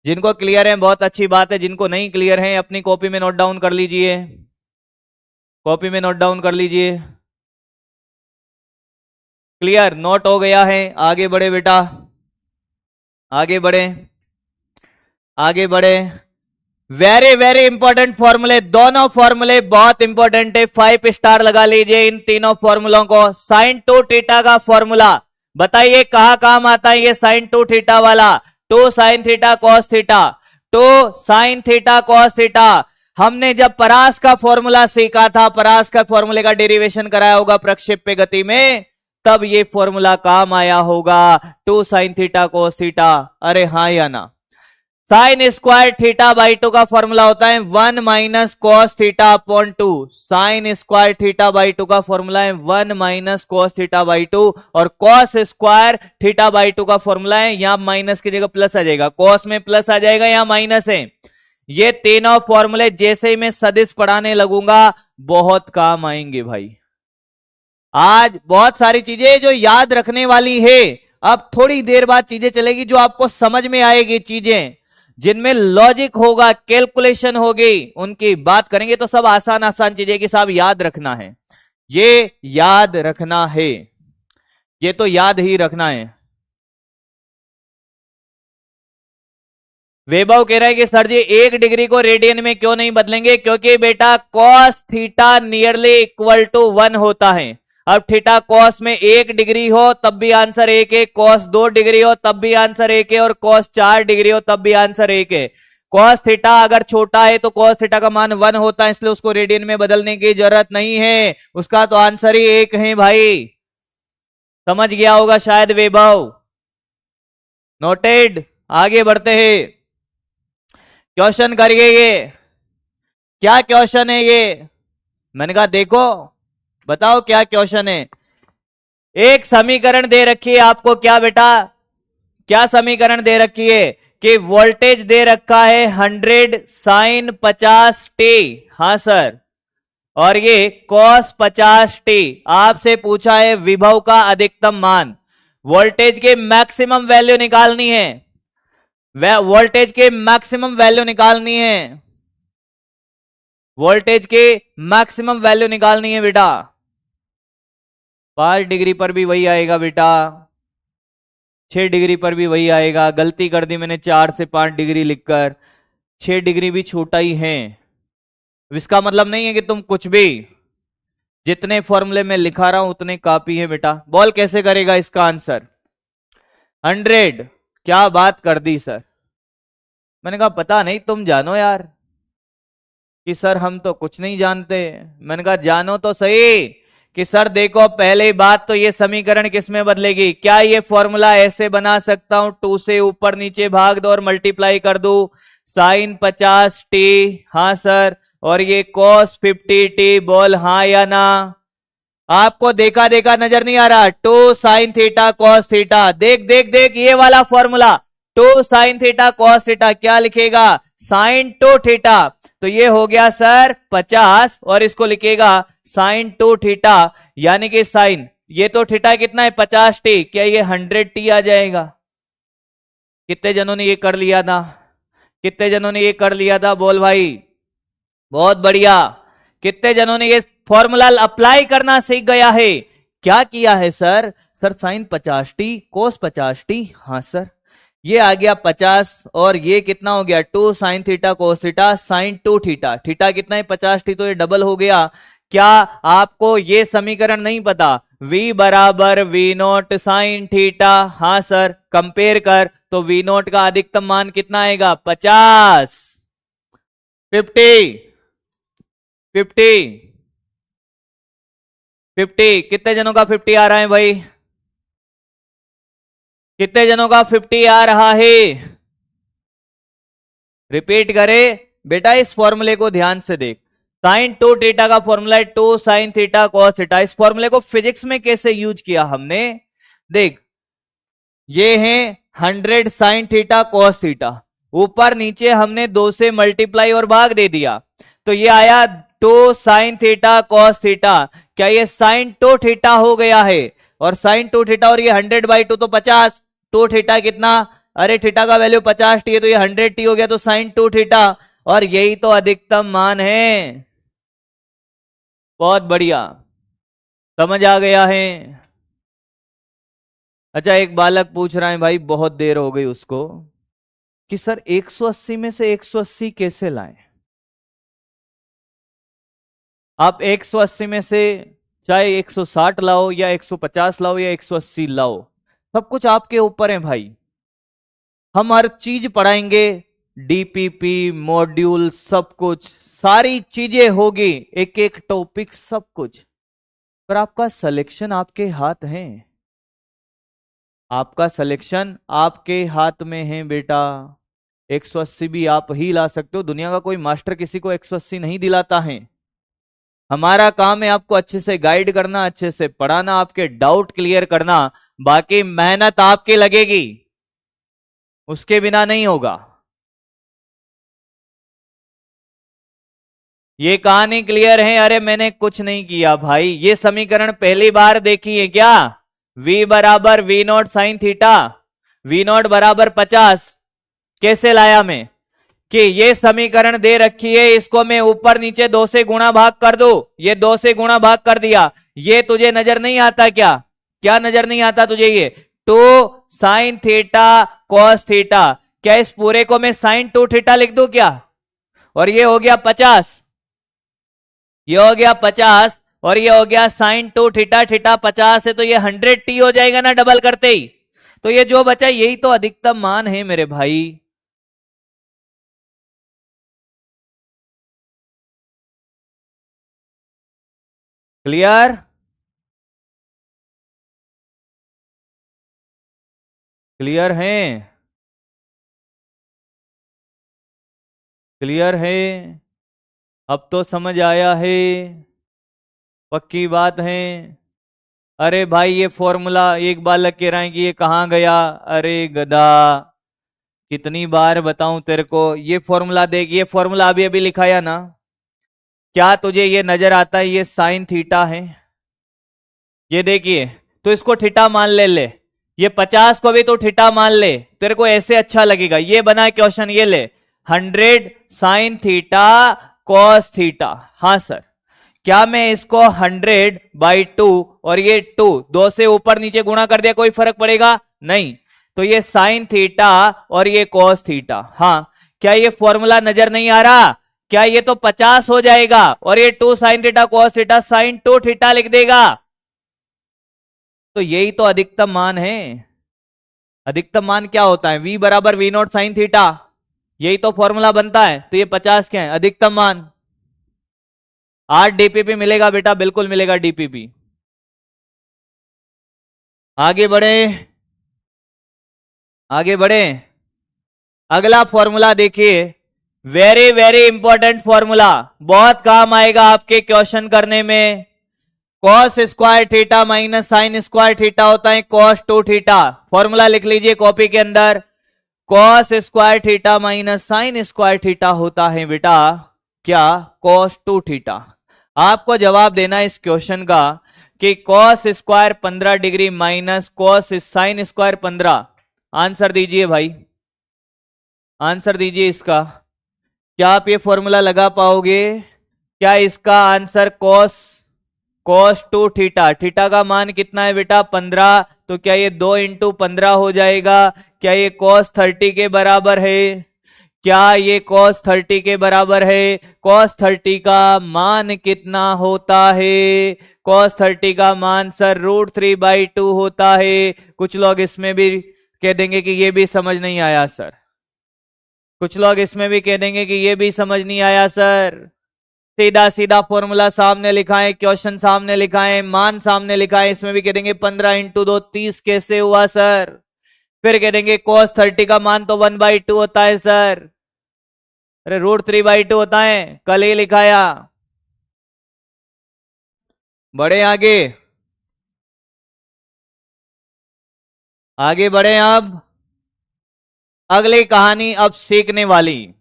जिनको क्लियर है बहुत अच्छी बात है, जिनको नहीं क्लियर है अपनी कॉपी में नोट डाउन कर लीजिए, कॉपी में नोट डाउन कर लीजिए। क्लियर, नोट हो गया है, आगे बढ़े बेटा, आगे बढ़े, आगे बढ़े। वेरी वेरी इंपॉर्टेंट फॉर्मूले, दोनों फॉर्मूले बहुत इंपॉर्टेंट है, 5 स्टार लगा लीजिए इन तीनों फॉर्मूलों को। साइन 2 थीटा का फॉर्मूला बताइए कहां काम आता है ये साइन 2 थीटा वाला। 2 sine theta cos theta, 2 sine theta cos theta. हमने जब परास का फॉर्मूला सीखा था, परास का फॉर्मूले का डेरिवेशन कराया होगा प्रक्षेप्य गति में, तब ये फॉर्मूला काम आया होगा, 2 साइन थीटा कॉस थीटा। अरे हाँ या ना। साइन स्क्वायर थीटा बाई 2 का फॉर्मूला होता है 1 minus cos theta upon 2। Sine square theta by 2 का फॉर्मूला है 1 माइनस कॉस थीटा बाई 2, और कॉस स्क्वायर थीटा बाई 2 का फॉर्मूला है, यहां माइनस की जगह प्लस आ जाएगा, कॉस में प्लस आ जाएगा, यहां माइनस है। ये तीनों फॉर्मूले जैसे ही मैं सदिश पढ़ाने लगूंगा बहुत काम आएंगे भाई। आज बहुत सारी चीजें जो याद रखने वाली है, अब थोड़ी देर बाद चीजें चलेगी जो आपको समझ में आएगी, चीजें जिनमें लॉजिक होगा, कैलकुलेशन होगी, उनकी बात करेंगे। तो सब आसान आसान चीजें कि साहब याद रखना है, ये याद रखना है, ये तो याद ही रखना है। वैभव कह रहा है कि सर जी 1 डिग्री को रेडियन में क्यों नहीं बदलेंगे, क्योंकि बेटा cos theta nearly equal to 1 होता है। अब थीटा कॉस में 1 डिग्री हो तब भी आंसर 1 है, कॉस 2 डिग्री हो तब भी आंसर 1 है, और कॉस 4 डिग्री हो तब भी आंसर 1 है। कॉस थीटा अगर छोटा है तो कॉस थीटा का मान 1 होता है, इसलिए उसको रेडियन में बदलने की जरूरत नहीं है, उसका तो आंसर ही 1 है भाई। समझ गया होगा शायद वैभव, नोटेड। आगे बढ़ते हैं, क्वेश्चन करिए। ये क्या क्वेश्चन है ये, मैंने कहा देखो बताओ क्या क्वेश्चन है। एक समीकरण दे रखी है आपको, क्या बेटा, क्या समीकरण दे रखी है कि वोल्टेज दे रखा है 100 साइन 50 टी, हाँ सर, और ये कॉस 50 टी। आपसे पूछा है विभव का अधिकतम मान, वोल्टेज के मैक्सिमम वैल्यू निकालनी है, वोल्टेज के मैक्सिमम वैल्यू निकालनी है, वोल्टेज के मैक्सिमम वैल्यू निकालनी है बेटा। 5 डिग्री पर भी वही आएगा बेटा, 6 डिग्री पर भी वही आएगा। गलती कर दी मैंने 4 से 5 डिग्री लिखकर, 6 डिग्री भी छोटा ही है। इसका मतलब नहीं है कि तुम कुछ भी, जितने फॉर्मूले में लिखा रहा हूं उतने काफी है बेटा। बॉल कैसे करेगा इसका आंसर 100, क्या बात कर दी सर। मैंने कहा पता नहीं, तुम जानो यार, कि सर हम तो कुछ नहीं जानते। मैंने कहा जानो तो सही कि सर देखो पहले बात तो ये समीकरण किस में बदलेगी, क्या ये फॉर्मूला ऐसे बना सकता हूं, 2 से ऊपर नीचे भाग दो और मल्टीप्लाई कर दू, साइन 50 टी, हाँ सर, और ये कॉस 50 टी, बोल हाँ या ना। आपको देखा देखा नजर नहीं आ रहा, 2 साइन थीटा कॉस थीटा, देख देख देख ये वाला formula, 2 sine theta cos theta, क्या लिखेगा साइन 2 थीटा, तो ये हो गया सर 50, और इसको लिखेगा साइन 2 थीटा, यानी कि साइन, ये तो थीटा कितना है 50 टी, क्या ये 100 टी आ जाएगा। कितने जनों ने ये कर लिया था, कितने जनों ने ये कर लिया था, बोल भाई, बहुत बढ़िया। कितने जनों ने ये फॉर्मूला अप्लाई करना सीख गया है। क्या किया है सर, सर साइन 50 टी कोस 50 टी, हाँ सर, ये आ गया 50, और ये कितना हो गया 2 sine theta cos theta, sine 2 theta, theta कितना है 50 टी, तो ये डबल हो गया। क्या आपको ये समीकरण नहीं पता, v बराबर वी नोट साइन थीटा, हाँ सर, कंपेयर कर तो वी नोट का अधिकतम मान कितना आएगा 50, 50, 50, 50, कितने जनों का 50 आ रहा है भाई, कितने जनों का 50 आ रहा है? रिपीट करे बेटा, इस फॉर्मूले को ध्यान से देख। साइन टू थीटा का फॉर्मूला है 2 साइन थीटा कॉस थीटा। इस फॉर्मूले को फिजिक्स में कैसे यूज किया हमने, देख, ये है 100 साइन थीटा कॉस थीटा, ऊपर नीचे हमने 2 से मल्टीप्लाई और भाग दे दिया, तो ये आया 2 साइन थीटा कॉस थीटा। क्या ये साइन 2 थीटा हो गया है? और साइन 2 थीटा और ये 100/2 तो 50, 2 थीटा कितना, अरे थीटा का वैल्यू 50t है तो ये 100t हो गया, तो साइन 2 थीटा, और यही तो अधिकतम मान है। बहुत बढ़िया, समझ आ गया है। अच्छा, एक बालक पूछ रहा है भाई, बहुत देर हो गई उसको, कि सर 180 में से 180 कैसे लाएं? आप 180 में से चाहे 160 लाओ या 150 लाओ या 180 लाओ, सब कुछ आपके ऊपर है भाई। हम हर चीज पढ़ाएंगे, डीपीपी मॉड्यूल सब कुछ, सारी चीजें होगी, एक एक टॉपिक सब कुछ, पर आपका सिलेक्शन आपके हाथ है। आपका सिलेक्शन आपके हाथ में है बेटा। 180 भी आप ही ला सकते हो, दुनिया का कोई मास्टर किसी को 180 नहीं दिलाता है। हमारा काम है आपको अच्छे से गाइड करना, अच्छे से पढ़ाना, आपके डाउट क्लियर करना, बाकी मेहनत आपकी लगेगी, उसके बिना नहीं होगा। ये कहानी क्लियर है? अरे मैंने कुछ नहीं किया भाई, ये समीकरण पहली बार देखी है क्या? v बराबर v nought sine theta, v nought बराबर 50 कैसे लाया मैं, कि ये समीकरण दे रखी है, इसको मैं ऊपर नीचे 2 से गुणा भाग कर दो, ये 2 से गुणा भाग कर दिया। ये तुझे नजर नहीं आता क्या? क्या नजर नहीं आता तुझे? ये 2 साइन थीटा कॉस थीटा, क्या इस पूरे को मैं साइन 2 थीटा लिख दूं क्या? और ये हो गया 50, ये हो गया 50, और ये हो गया साइन 2 थीटा, थीटा 50 है तो ये 100t हो जाएगा ना डबल करते ही। तो ये जो बचा यही तो अधिकतम मान है मेरे भाई। क्लियर? क्लियर है? क्लियर है? अब तो समझ आया है? पक्की बात है? अरे भाई ये फॉर्मूला, एक बालक कह रहा है कि ये कहां गया, अरे गधा, कितनी बार बताऊं तेरे को, ये फॉर्मूला देख, ये फॉर्मूला अभी अभी लिखाया ना, क्या तुझे ये नजर आता है? ये साइन थीटा है, ये देखिए, तो इसको थीटा मान ले, ये 50 को भी तो थीटा मान ले, तेरे को ऐसे अच्छा लगेगा। ये बना क्वेश्चन, ये ले 100 साइन थीटा कॉस थीटा। हाँ सर, क्या मैं इसको 100/2 और ये 2 से ऊपर नीचे गुणा कर दिया, कोई फर्क पड़ेगा नहीं, तो ये साइन थीटा और ये कॉस थीटा। हाँ, क्या ये फॉर्मूला नजर नहीं आ रहा? क्या ये तो 50 हो जाएगा, और ये 2 sine theta cos theta sine 2 theta लिख देगा, तो यही तो अधिकतम मान है। अधिकतम मान क्या होता है? v बराबर वी नॉट साइन थीटा, यही तो फॉर्मूला बनता है, तो ये 50 क्या है? अधिकतम मान। 8 डीपीपी मिलेगा बेटा, बिल्कुल मिलेगा डीपीपी। आगे बढ़े, आगे बढ़े, अगला फॉर्मूला देखिए, वेरी वेरी इंपॉर्टेंट फॉर्मूला, बहुत काम आएगा आपके क्वेश्चन करने में। Cos square theta minus sine square theta होता है कॉस 2 थीटा। फॉर्मूला लिख लीजिए कॉपी के अंदर, cos square theta minus sine square theta होता है बेटा क्या? Cos 2 theta. आपको जवाब देना इस क्वेश्चन का कि cos square 15 degree minus cos sine square 15। Answer दीजिए भाई, आंसर दीजिए इसका। क्या आप ये फॉर्मूला लगा पाओगे? क्या इसका आंसर कॉस 2 थीटा, थीटा का मान कितना है बेटा? 15, तो क्या ये 2 × 15 हो जाएगा? क्या ये cos 30 के बराबर है? क्या ये cos 30 के बराबर है? cos 30 का मान कितना होता है? cos 30 का मान सर √3/2 होता है। कुछ लोग इसमें भी कह देंगे कि ये भी समझ नहीं आया सर, कुछ लोग इसमें भी कह देंगे कि ये भी समझ नहीं आया सर। सीधा सीधा फॉर्मूला सामने लिखा है, क्वेश्चन सामने लिखा है, मान सामने लिखा है, इसमें भी कह देंगे 15 × 2 30 कैसे हुआ सर? फिर कह देंगे cos 30 का मान तो 1/2 होता है सर। अरे √3/2 होता है, कल ही लिखाया। बढ़े आगे, आगे बढ़े अब। अगली कहानी अब सीखने वाली।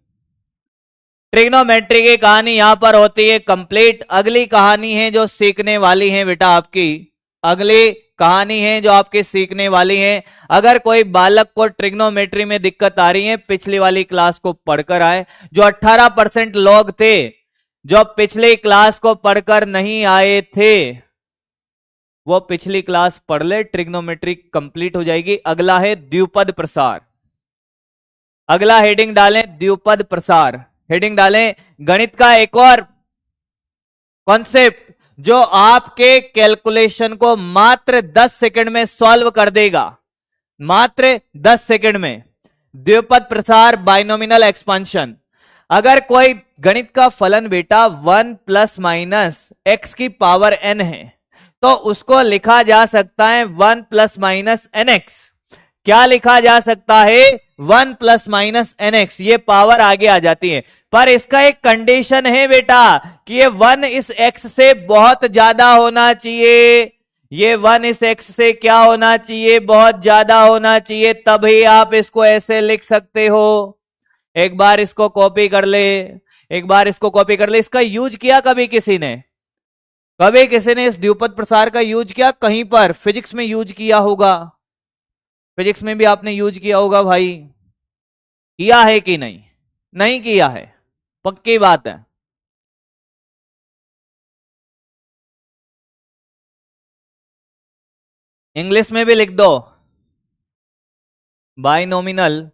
ट्रिग्नोमेट्री की कहानी यहां पर होती है कंप्लीट। अगली कहानी है जो सीखने वाली है बेटा आपकी, अगली कहानी है जो आपकी सीखने वाली है। अगर कोई बालक को ट्रिग्नोमेट्री में दिक्कत आ रही है, पिछली वाली क्लास को पढ़कर आए। जो 18% लोग थे जो पिछली क्लास को पढ़कर नहीं आए थे, वो पिछली क्लास पढ़ ले, ट्रिग्नोमेट्री कंप्लीट हो जाएगी। अगला है द्विपद प्रसार। अगला हेडिंग डालें द्विपद प्रसार, हेडिंग डालें गणित का एक और कॉन्सेप्ट जो आपके कैलकुलेशन को मात्र 10 सेकंड में सॉल्व कर देगा, मात्र 10 सेकंड में। द्विपद प्रसार, बाइनोमिनल एक्सपांशन। अगर कोई गणित का फलन बेटा 1 प्लस माइनस एक्स की पावर n है, तो उसको लिखा जा सकता है 1 प्लस माइनस एन एक्स। क्या लिखा जा सकता है? 1 प्लस माइनस एन एक्स। ये पावर आगे आ जाती है, पर इसका एक कंडीशन है बेटा कि ये 1 इस x से बहुत ज्यादा होना चाहिए। ये 1 इस x से क्या होना चाहिए? बहुत ज्यादा होना चाहिए, तभी आप इसको ऐसे लिख सकते हो। एक बार इसको कॉपी कर ले, एक बार इसको कॉपी कर ले। इसका यूज किया कभी किसी ने? कभी किसी ने इस द्विपद प्रसार का यूज किया कहीं पर? फिजिक्स में यूज किया होगा, फिजिक्स में भी आपने यूज किया होगा भाई। किया है कि नहीं? नहीं किया है, पक्की बात है। इंग्लिश में भी लिख दो, बाइनोमिनल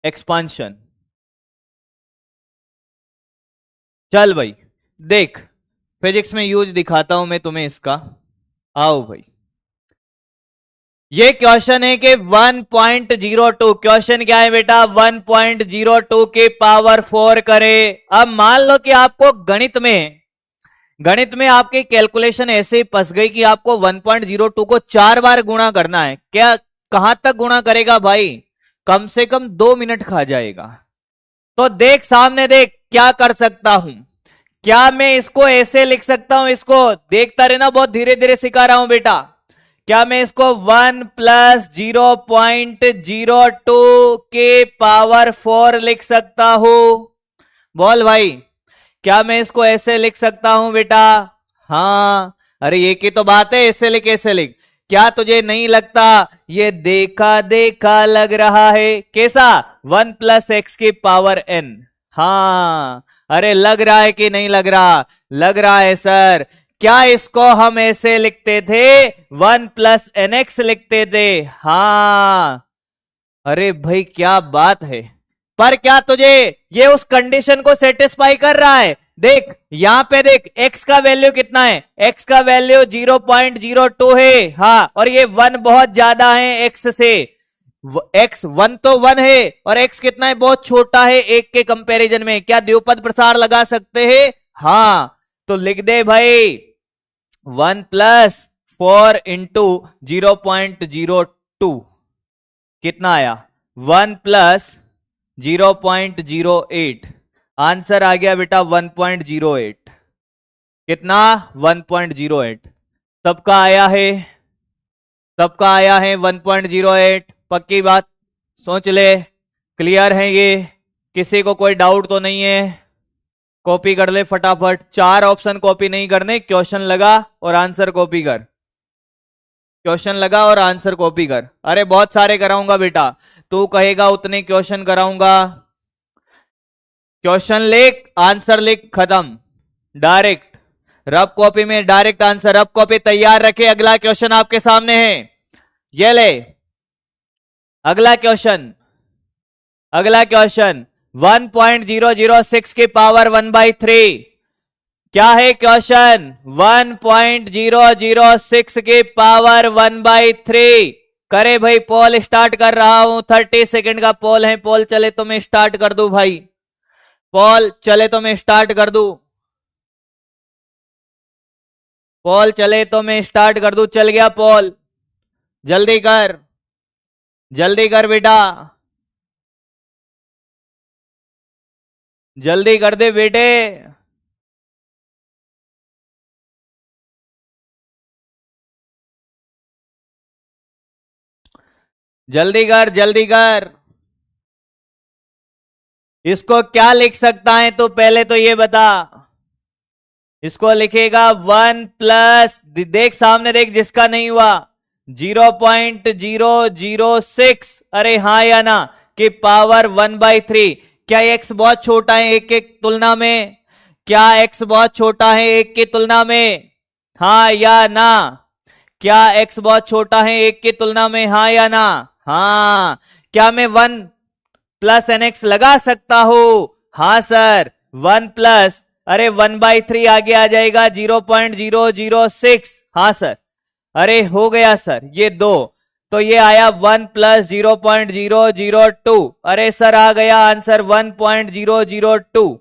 एक्सपांशन। चल भाई देख, फिजिक्स में यूज दिखाता हूं मैं तुम्हें इसका। आओ भाई, ये क्वेश्चन है कि 1.02, क्वेश्चन क्या है बेटा? 1.02 के पावर 4 करे। अब मान लो कि आपको गणित में आपकी कैलकुलेशन ऐसे ही फंस गई कि आपको 1.02 को 4 बार गुणा करना है। क्या, कहां तक गुणा करेगा भाई? कम से कम 2 मिनट खा जाएगा। तो देख सामने, देख क्या कर सकता हूं। क्या मैं इसको ऐसे लिख सकता हूं? इसको देखता रहना, बहुत धीरे धीरे सिखा रहा हूं बेटा। क्या मैं इसको 1 प्लस 0.02 के पावर 4 लिख सकता हूं? बोल भाई, क्या मैं इसको ऐसे लिख सकता हूं बेटा? हाँ, अरे ये की तो बात है, ऐसे लिख ऐसे लिख। क्या तुझे नहीं लगता ये देखा देखा लग रहा है? कैसा? 1 प्लस एक्स की पावर n। हाँ, अरे लग रहा है कि नहीं लग रहा? लग रहा है सर। क्या इसको हम ऐसे लिखते थे? 1 प्लस एन एक्स लिखते थे। हाँ, अरे भाई क्या बात है। पर क्या तुझे ये उस कंडीशन को सेटिस्फाई कर रहा है? देख यहां पे, देख x का वैल्यू कितना है? x का वैल्यू 0.02 है। हाँ, और ये 1 बहुत ज्यादा है x से। x 1 तो 1 है, और x कितना है? बहुत छोटा है 1 के कंपैरिजन में। क्या द्विपद प्रसार लगा सकते हैं? हाँ, तो लिख दे भाई 1 प्लस 4 इंटू 0.02 कितना आया? 1 प्लस 0.08। आंसर आ गया बेटा 1.08। कितना? 1.08। सबका आया है, सबका आया है 1.08। पक्की बात, सोच ले, क्लियर है ये? किसी को कोई डाउट तो नहीं है? कॉपी कर ले फटाफट। 4 ऑप्शन कॉपी नहीं करने, क्वेश्चन लगा और आंसर कॉपी कर। क्वेश्चन लगा और आंसर कॉपी कर। अरे बहुत सारे कराऊंगा बेटा, तू कहेगा उतने क्वेश्चन कराऊंगा। क्वेश्चन लिख, आंसर लिख, खत्म। डायरेक्ट रब कॉपी में डायरेक्ट आंसर। रब कॉपी तैयार रखे, अगला क्वेश्चन आपके सामने है। ये ले अगला क्वेश्चन, अगला क्वेश्चन 1.006 की पावर 1/3। क्या है क्वेश्चन? 1.006 की पावर 1/3। करे भाई, पोल स्टार्ट कर रहा हूं। 30 सेकंड का पोल है। पोल चले तो मैं स्टार्ट कर दूं भाई, पोल चले तो मैं स्टार्ट कर दूं, पोल चले तो मैं स्टार्ट कर दूं। चल गया पोल, जल्दी कर। जल्दी कर बेटा, जल्दी कर दे बेटे। जल्दी कर, जल्दी कर। इसको क्या लिख सकता है तो पहले तो ये बता। इसको लिखेगा 1 + देख सामने देख, जिसका नहीं हुआ 0.006, अरे हाँ या ना, कि पावर 1/3। क्या x बहुत छोटा है एक एक तुलना में? क्या x बहुत छोटा है एक की तुलना में? हाँ या ना? क्या x बहुत छोटा है एक की तुलना में? हाँ या ना? हाँ। क्या मैं 1 + nx लगा सकता हूं? हाँ सर। 1 अरे 1/3 आगे आ जाएगा 0.006। हाँ सर। अरे हो गया सर, ये 2, तो ये आया 1 + 0.002। अरे सर आ गया आंसर 1.002।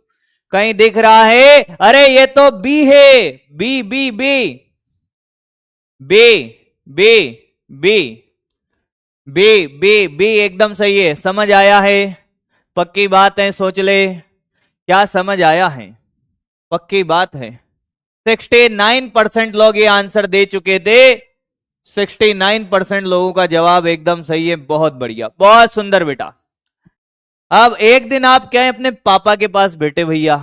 कहीं दिख रहा है? अरे ये तो बी है, B B B B B B B B B एकदम सही है। समझ आया है? पक्की बात है, सोच ले। क्या समझ आया है? पक्की बात है। 69% लोग ये आंसर दे चुके थे। 69% लोगों का जवाब एकदम सही है। बहुत बढ़िया, बहुत सुंदर बेटा। अब एक दिन आप क्या है अपने पापा के पास बैठे भैया,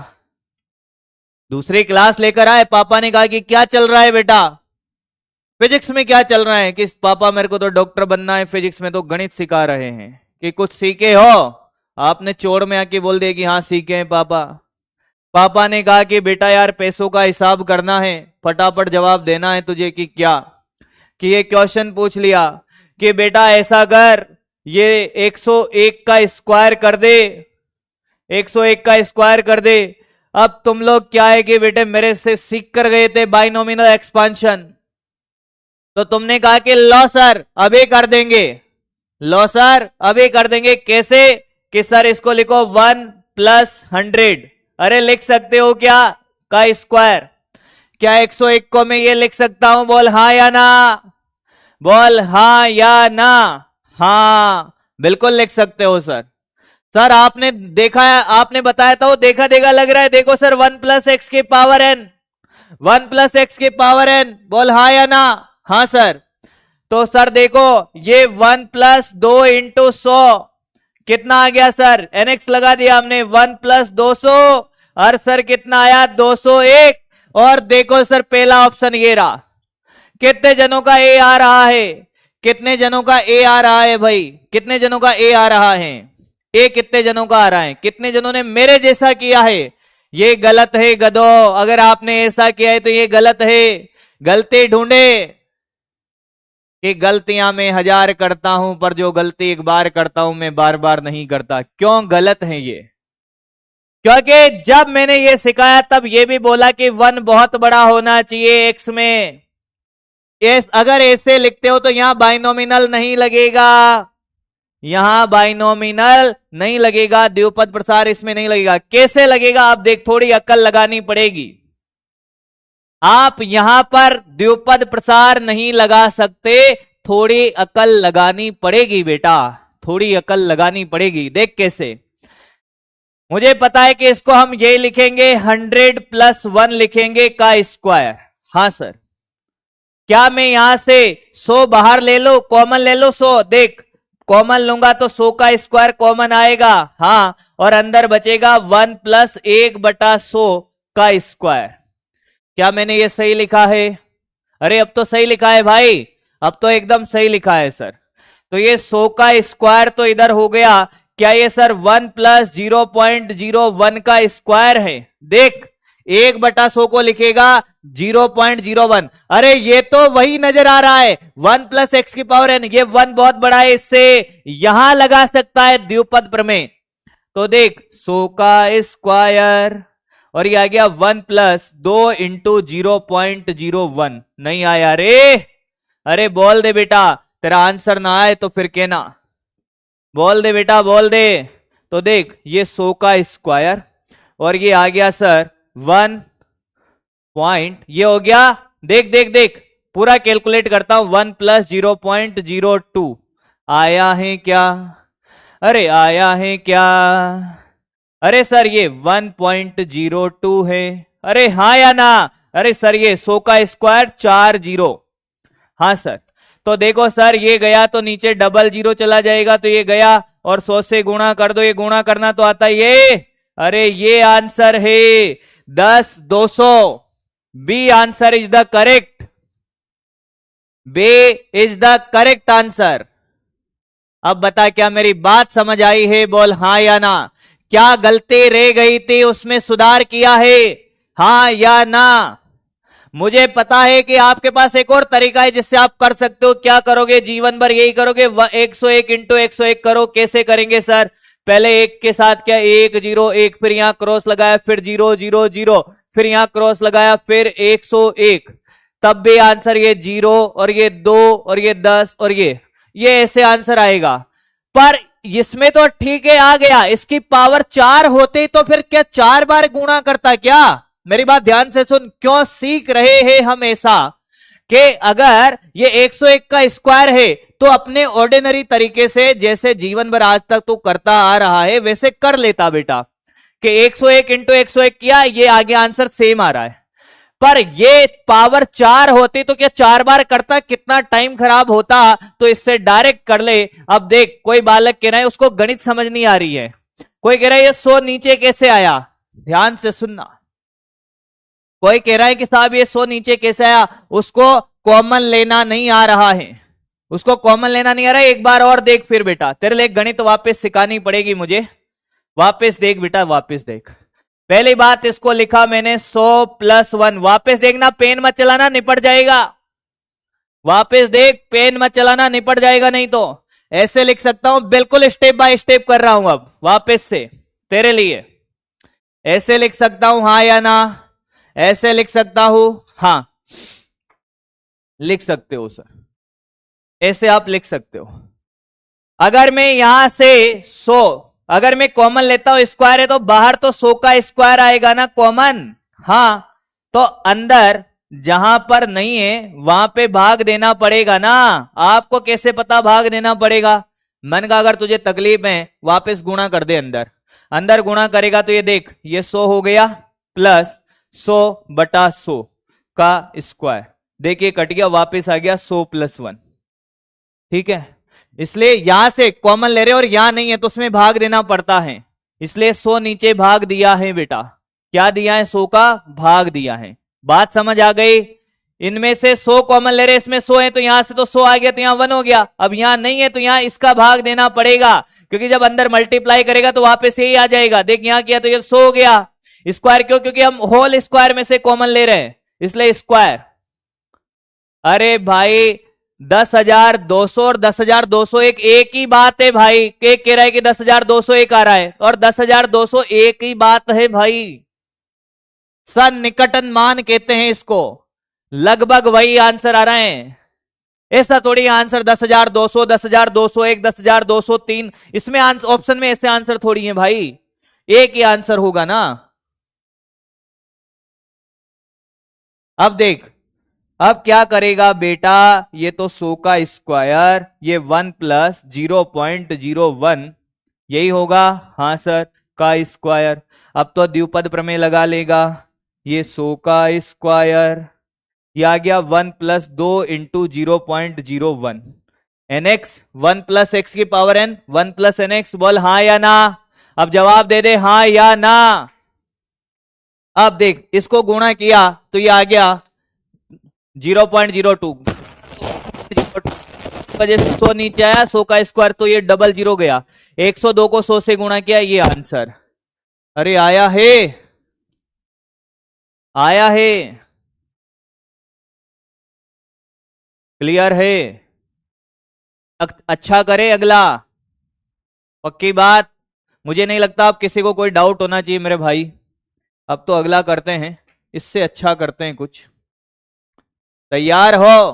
दूसरी क्लास लेकर आए। पापा ने कहा कि क्या चल रहा है बेटा, फिजिक्स में क्या चल रहा है? कि पापा मेरे को तो डॉक्टर बनना है, फिजिक्स में तो गणित सिखा रहे हैं, कि कुछ सीखे हो? आपने चोर में आके बोल दिया कि हाँ सीखे हैं पापा। पापा ने कहा कि बेटा यार पैसों का हिसाब करना है, फटाफट जवाब देना है तुझे। कि क्या? कि ये क्वेश्चन पूछ लिया कि बेटा ऐसा कर, ये 101 का स्क्वायर कर दे, 101 का स्क्वायर कर दे। अब तुम लोग क्या है कि बेटे मेरे से सीख कर गए थे बाइनोमिनल एक्सपांशन, तो तुमने कहा कि लो सर अभी कर देंगे, लो सर अभी कर देंगे। कैसे? कि सर इसको लिखो 1 + 100। अरे लिख सकते हो क्या? का स्क्वायर। क्या 101 को मैं ये लिख सकता हूं? बोल हाँ या ना, बोल हाँ या ना। हाँ बिल्कुल लिख सकते हो सर। सर आपने देखा है, आपने बताया था वो देखा देखा लग रहा है। देखो सर 1 + x की पावर n, 1 + x की पावर n। बोल हाँ या ना? हाँ सर। तो सर देखो ये 1 + 2 × 100 कितना आ गया सर? nx लगा दिया हमने, 1 + 200। और सर कितना आया? 201। और देखो सर पहला ऑप्शन ये रहा। कितने जनों का ए आ रहा है? कितने जनों का ए आ रहा है भाई? कितने जनों का ए आ रहा है? ए कितने जनों का आ रहा है? कितने जनों ने मेरे जैसा किया है? ये गलत है गधो, अगर आपने ऐसा किया है तो ये गलत है। गलती ढूंढे। कि गलतियां मैं 1000 करता हूं, पर जो गलती एक बार करता हूं मैं बार बार नहीं करता। क्यों गलत है ये? क्योंकि जब मैंने ये सिखाया तब ये भी बोला कि 1 बहुत बड़ा होना चाहिए एक्स में। अगर ऐसे लिखते हो तो यहां बाइनोमिनल नहीं लगेगा, यहां बाइनोमिनल नहीं लगेगा, द्विपद प्रसार इसमें नहीं लगेगा। कैसे लगेगा? आप देख, थोड़ी अक्ल लगानी पड़ेगी। आप यहां पर द्विपद प्रसार नहीं लगा सकते, थोड़ी अकल लगानी पड़ेगी बेटा, थोड़ी अकल लगानी पड़ेगी। देख कैसे। मुझे पता है कि इसको हम ये लिखेंगे 100 + 1 लिखेंगे का स्क्वायर। हाँ सर। क्या मैं यहां से 100 बाहर ले लो, कॉमन ले लो 100। देख कॉमन लूंगा तो 100 का स्क्वायर कॉमन आएगा। हाँ, और अंदर बचेगा 1 + 1/100 का स्क्वायर। क्या मैंने ये सही लिखा है? अरे अब तो सही लिखा है भाई, अब तो एकदम सही लिखा है सर। तो ये 100 का स्क्वायर तो इधर हो गया। क्या ये सर 1 + 0.01 का स्क्वायर है? देख 1/100 को लिखेगा 0.01। अरे ये तो वही नजर आ रहा है 1 + x की पावर n। ये 1 बहुत बड़ा है, इससे यहां लगा सकता है द्विपद प्रमेय। तो देख 100 का स्क्वायर, और ये आ गया 1 + 2 × 0.01। नहीं आया रे? अरे बोल दे बेटा, तेरा आंसर ना आए तो फिर कहना। बोल दे बेटा, बोल दे। तो देख ये 100 का स्क्वायर, और ये आ गया सर 1 पॉइंट, ये हो गया। देख देख देख, पूरा कैलकुलेट करता हूं। 1 + 0.02 आया है क्या? अरे आया है क्या? अरे सर ये 1.02 है। अरे हाँ या ना? अरे सर ये 100 का स्क्वायर 40। हाँ सर। तो देखो सर ये गया तो नीचे डबल जीरो चला जाएगा, तो ये गया और 100 से गुणा कर दो, ये गुणा करना तो आता ये। अरे ये आंसर है 10,200। B answer is the correct. B is the correct answer. अब बता क्या मेरी बात समझ आई है? बोल हाँ या ना। क्या गलती रह गई थी उसमें सुधार किया है? हाँ या ना? मुझे पता है कि आपके पास एक और तरीका है जिससे आप कर सकते हो। क्या करोगे? जीवन भर यही करोगे, 101 इंटू 101 करो। कैसे करेंगे सर? पहले एक के साथ क्या, 1 0 1, फिर यहां क्रॉस लगाया, फिर 0 0 0, फिर यहां क्रॉस लगाया, फिर 101। तब भी आंसर ये 0 और ये 2 और ये 10 और ये ऐसे आंसर आएगा। पर इसमें तो ठीक है आ गया, इसकी पावर 4 होते तो फिर क्या 4 बार गुणा करता क्या? मेरी बात ध्यान से सुन। क्यों सीख रहे हैं हम ऐसा कि अगर ये 101 का स्क्वायर है तो अपने ऑर्डिनरी तरीके से जैसे जीवन भर आज तक तू करता आ रहा है वैसे कर लेता बेटा, कि 101 इंटू 101 किया, ये आगे आंसर सेम आ रहा है। पर ये पावर 4 होती तो क्या 4 बार करता? कितना टाइम खराब होता। तो इससे डायरेक्ट कर ले। अब देख, कोई बालक कह रहा है उसको गणित समझ नहीं आ रही है, कोई कह रहा है ये 100 नीचे कैसे आया। ध्यान से सुनना। कोई कह रहा है कि साहब ये 100 नीचे कैसे आया, उसको कॉमन लेना नहीं आ रहा है, उसको कॉमन लेना नहीं आ रहा है। एक बार और देख फिर बेटा, तेरे लिए गणित वापस सिखानी पड़ेगी मुझे। वापस देख बेटा, वापस देख। पहली बात इसको लिखा मैंने 100 + 1। वापस देखना, पेन मत चलाना, निपट जाएगा। वापस देख, पेन मत चलाना, निपट जाएगा नहीं तो। ऐसे लिख सकता हूं, बिल्कुल स्टेप बाय स्टेप कर रहा हूं अब वापस से तेरे लिए। ऐसे लिख सकता हूं हाँ या ना? ऐसे लिख सकता हूं हाँ, लिख सकते हो सर, ऐसे आप लिख सकते हो। अगर मैं यहां से 100, अगर मैं कॉमन लेता हूं, स्क्वायर है तो बाहर तो 100 का स्क्वायर आएगा ना कॉमन। हाँ, तो अंदर जहां पर नहीं है वहां पे भाग देना पड़ेगा ना। आपको कैसे पता भाग देना पड़ेगा? मन का अगर तुझे तकलीफ है वापस गुणा कर दे, अंदर अंदर गुणा करेगा तो ये देख, ये 100 हो गया प्लस 100/100 का स्क्वायर। देखिए कट गया, वापस आ गया 100 + 1। ठीक है, इसलिए यहां से कॉमन ले रहे और यहां नहीं है तो उसमें भाग देना पड़ता है। इसलिए 100 नीचे भाग दिया है बेटा। क्या दिया है? 100 का भाग दिया है। बात समझ आ गई? इनमें से 100 कॉमन ले रहे, इसमें 100 है तो यहां से तो 100 आ गया, तो यहां 1 हो गया। अब यहां नहीं है तो यहां इसका भाग देना पड़ेगा, क्योंकि जब अंदर मल्टीप्लाई करेगा तो वापस यही आ जाएगा। देख यहां किया तो ये 100 हो गया। स्क्वायर क्यों? क्योंकि हम होल स्क्वायर में से कॉमन ले रहे हैं, इसलिए स्क्वायर। अरे भाई 10,200 और 10,201 एक ही बात है भाई। एक कह रहा है कि 10,201 आ रहा है और 10,200 एक ही बात है भाई। सन्निकटन मान कहते हैं इसको। लगभग वही आंसर आ रहे हैं। ऐसा थोड़ी आंसर 10,200, 10,201, 10,203, इसमें ऑप्शन में ऐसे आंसर थोड़ी है भाई, एक ही आंसर होगा ना। अब देख, अब क्या करेगा बेटा? ये तो 100 का स्क्वायर, ये 1 + 0.01 यही होगा। हाँ सर, का स्क्वायर। अब तो द्विपद प्रमेय लगा लेगा। ये 100 का स्क्वायर, ये आ गया 1 + 2 इंटू 0.01 nx, 1 + x की पावर n, 1 + nx। बोल हाँ या ना? अब जवाब दे दे हाँ या ना। अब देख, इसको गुणा किया तो ये आ गया 0.02 वजह से 100 नीचे आया, 100 का स्क्वायर तो ये डबल जीरो गया। 102 को 100 से गुणा किया, ये आंसर। अरे आया है, आया है, क्लियर है? अच्छा करे अगला, पक्की बात। मुझे नहीं लगता अब किसी को कोई डाउट होना चाहिए मेरे भाई। अब तो अगला करते हैं, इससे अच्छा करते हैं कुछ। तैयार हो?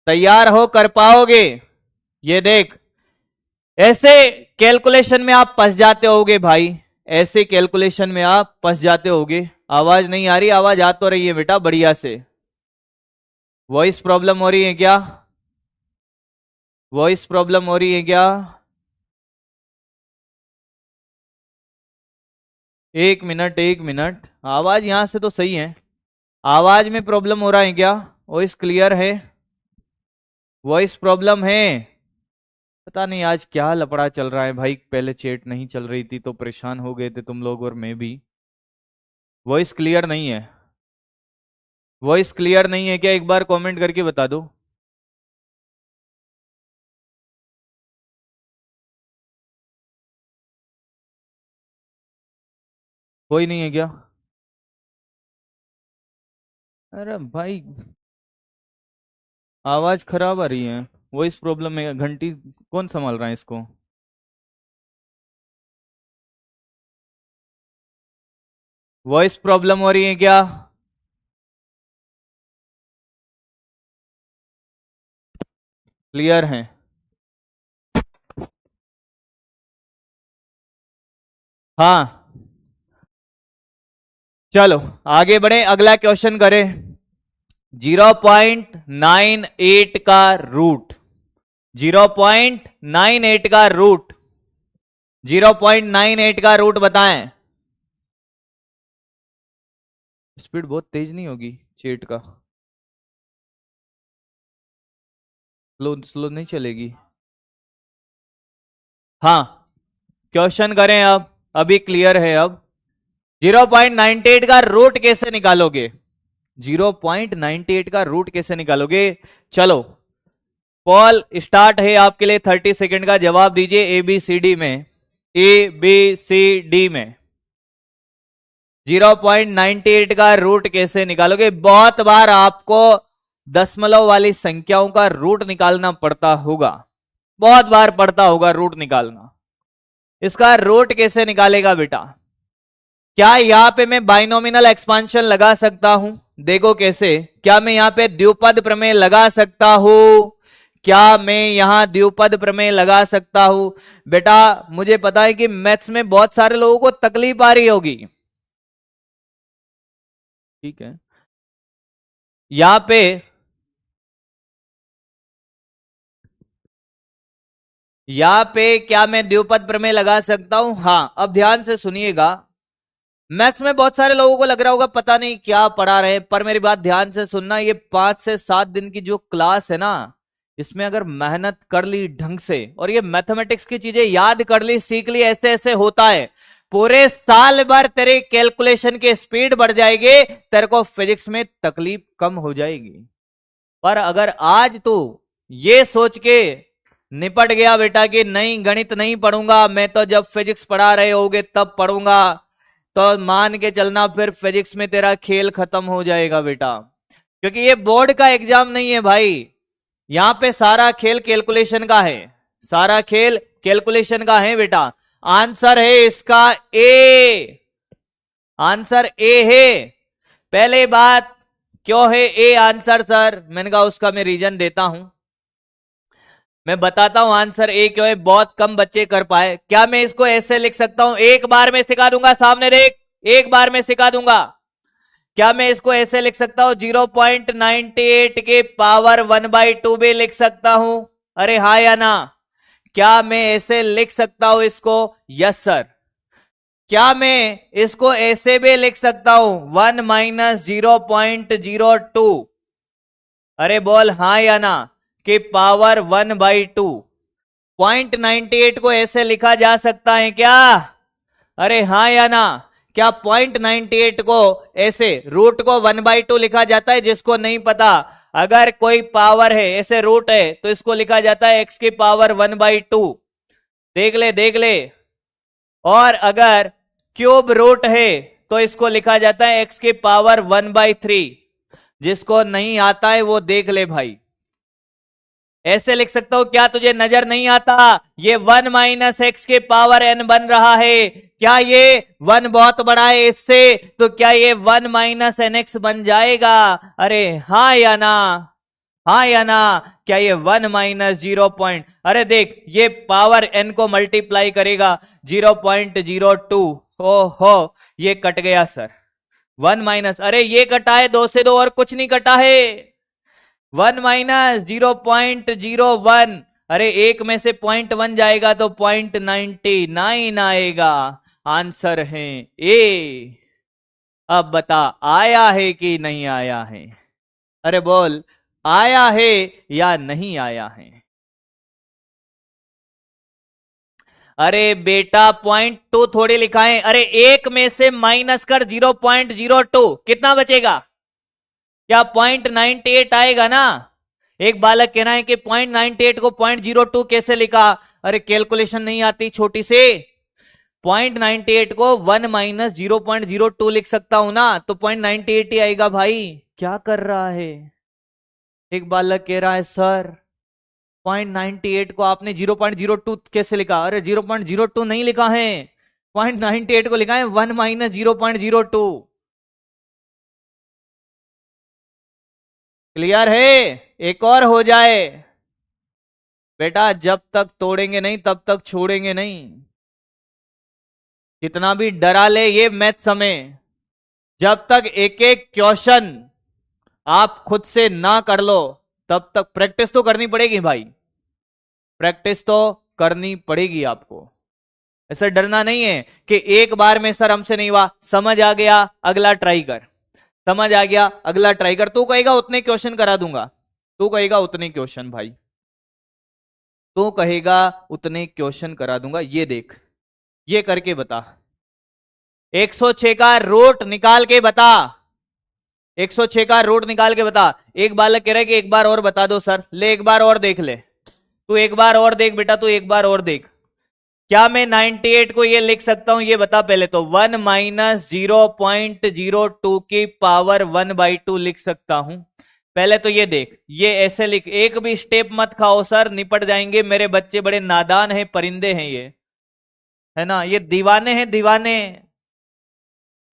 तैयार हो? कर पाओगे? ये देख, ऐसे कैलकुलेशन में आप फंस जाते होगे भाई, ऐसे कैलकुलेशन में आप फंस जाते होगे। आवाज नहीं आ रही? आवाज आ तो रही है बेटा बढ़िया से। वॉइस प्रॉब्लम हो रही है क्या? वॉइस प्रॉब्लम हो रही है क्या? एक मिनट एक मिनट, आवाज यहां से तो सही है, आवाज में प्रॉब्लम हो रहा है क्या? वॉइस क्लियर है? वॉइस प्रॉब्लम है? पता नहीं आज क्या लफड़ा चल रहा है भाई, पहले चैट नहीं चल रही थी तो परेशान हो गए थे तुम लोग और मैं भी। वॉइस क्लियर नहीं है? वॉइस क्लियर नहीं है क्या? एक बार कमेंट करके बता दो। कोई नहीं है क्या? अरे भाई आवाज खराब आ रही है, वॉइस प्रॉब्लम है, घंटी कौन संभाल रहा है इसको? वॉइस प्रॉब्लम हो रही है क्या? क्लियर है? हाँ, चलो आगे बढ़े, अगला क्वेश्चन करें। 0.98 का रूट, 0.98 का रूट, 0.98 का रूट बताएं। स्पीड बहुत तेज नहीं होगी चेट का? स्लो स्लो नहीं चलेगी? हाँ, क्वेश्चन करें अब, अभी क्लियर है अब। 0.98 का रूट कैसे निकालोगे? 0.98 का रूट कैसे निकालोगे? चलो कॉल स्टार्ट है आपके लिए, 30 सेकंड का जवाब दीजिए ए बी सी डी में, ए बी सी डी में 0.98 का रूट कैसे निकालोगे? बहुत बार आपको दशमलव वाली संख्याओं का रूट निकालना पड़ता होगा, बहुत बार पड़ता होगा रूट निकालना। इसका रूट कैसे निकालेगा बेटा? क्या यहां पे मैं बाइनोमिनल एक्सपांशन लगा सकता हूं? देखो कैसे, क्या मैं यहां पे द्विपद प्रमेय लगा सकता हूं? क्या मैं यहां द्विपद प्रमेय लगा सकता हूं? बेटा मुझे पता है कि मैथ्स में बहुत सारे लोगों को तकलीफ आ रही होगी, ठीक है? यहां पे क्या मैं द्विपद प्रमेय लगा सकता हूं? हां, अब ध्यान से सुनिएगा। मैथ्स में बहुत सारे लोगों को लग रहा होगा पता नहीं क्या पढ़ा रहे हैं, पर मेरी बात ध्यान से सुनना। ये 5 से 7 दिन की जो क्लास है ना, इसमें अगर मेहनत कर ली ढंग से और ये मैथमेटिक्स की चीजें याद कर ली, सीख ली, ऐसे ऐसे होता है, पूरे साल भर तेरे कैलकुलेशन की स्पीड बढ़ जाएगी, तेरे को फिजिक्स में तकलीफ कम हो जाएगी। पर अगर आज तू ये सोच के निपट गया बेटा कि नहीं गणित नहीं पढ़ूंगा, मैं तो जब फिजिक्स पढ़ा रहे होगे तब पढ़ूंगा, तो मान के चलना फिर फिजिक्स में तेरा खेल खत्म हो जाएगा बेटा। क्योंकि ये बोर्ड का एग्जाम नहीं है भाई, यहां पे सारा खेल कैलकुलेशन का है, सारा खेल कैलकुलेशन का है बेटा। आंसर है इसका ए, आंसर ए है। पहले बात, क्यों है ए आंसर सर? मैंने कहा उसका मैं रीजन देता हूं, मैं बताता हूं आंसर ए क्यों है, बहुत कम बच्चे कर पाए। क्या मैं इसको ऐसे लिख सकता हूं? एक बार में सिखा दूंगा, सामने देख, एक बार में सिखा दूंगा। क्या मैं इसको ऐसे लिख सकता हूं? 0.98 के पावर 1/2 भी लिख सकता हूं? अरे हाँ या ना? क्या मैं ऐसे लिख सकता हूं इसको? Yes sir. क्या मैं इसको ऐसे भी लिख सकता हूं? 1 माइनस 0.02? अरे बोल हाँ या ना, कि पावर 1/2। 0.98 को ऐसे लिखा जा सकता है क्या? अरे हाँ या ना? क्या 0.98 को ऐसे रूट को 1/2 लिखा जाता है? जिसको नहीं पता, अगर कोई पावर है ऐसे रूट है तो इसको लिखा जाता है x की पावर 1/2, देख ले देख ले। और अगर क्यूब रूट है तो इसको लिखा जाता है x की पावर 1/3, जिसको नहीं आता है वो देख ले भाई, ऐसे लिख सकता हूं। क्या तुझे नजर नहीं आता? ये 1 माइनस एक्स के पावर n बन रहा है, क्या ये 1 बहुत बड़ा है इससे, तो क्या ये 1 माइनस एन एक्स बन जाएगा? अरे हाँ या ना, हाँ या ना? क्या ये 1 माइनस 0 पॉइंट, अरे देख ये पावर n को मल्टीप्लाई करेगा 0.02, हो ये कट गया सर। 1 माइनस, अरे ये कटा है 2 से 2 और कुछ नहीं कटा है। 1 माइनस 0.01, अरे एक में से 0.1 जाएगा तो 0.99 आएगा। आंसर है ए। अब बता आया है कि नहीं आया है? अरे बोल, आया है या नहीं आया है? अरे बेटा 0.2 थोड़ी लिखा है। अरे एक में से माइनस कर 0.02, कितना बचेगा? क्या 0.98 आएगा ना? एक बालक कह रहा है कि 0.98 को 0.02 कैसे लिखा? अरे कैलकुलेशन नहीं आती छोटी से। 0.98 को 1 माइनस 0.02 लिख सकता हूं ना, तो 0.98 ही आएगा भाई। क्या कर रहा है? एक बालक कह रहा है सर 0.98 को आपने 0.02 कैसे लिखा? अरे 0.02 नहीं लिखा है, 0.98 को लिखा है 1 माइनस 0.02। क्लियर है? एक और हो जाए बेटा, जब तक तोड़ेंगे नहीं तब तक छोड़ेंगे नहीं। कितना भी डरा ले ये मैथ्स हमें, जब तक एक एक क्वेश्चन आप खुद से ना कर लो तब तक प्रैक्टिस तो करनी पड़ेगी भाई, प्रैक्टिस तो करनी पड़ेगी आपको। ऐसा डरना नहीं है कि एक बार में सर हमसे नहीं हुआ, समझ आ गया अगला ट्राई कर, समझ आ गया अगला ट्राई कर। तू कहेगा उतने क्वेश्चन करा दूंगा, तू कहेगा उतने क्वेश्चन भाई, तू कहेगा उतने क्वेश्चन करा दूंगा। ये देख, ये करके बता, 106 का रूट निकाल के बता, 106 का रूट निकाल के बता। एक बालक कह रहा है कि एक बार और बता दो सर। ले एक बार और देख ले, तू एक बार और देख बेटा, तू एक बार और देख। क्या मैं 98 को ये लिख सकता हूं? ये बता पहले तो। 1 माइनस 0.02 की पावर 1/2 लिख सकता हूं? पहले तो ये देख, ये ऐसे लिख। एक भी स्टेप मत खाओ सर, निपट जाएंगे। मेरे बच्चे बड़े नादान हैं, परिंदे हैं ये, है ना, ये दीवाने हैं दीवाने।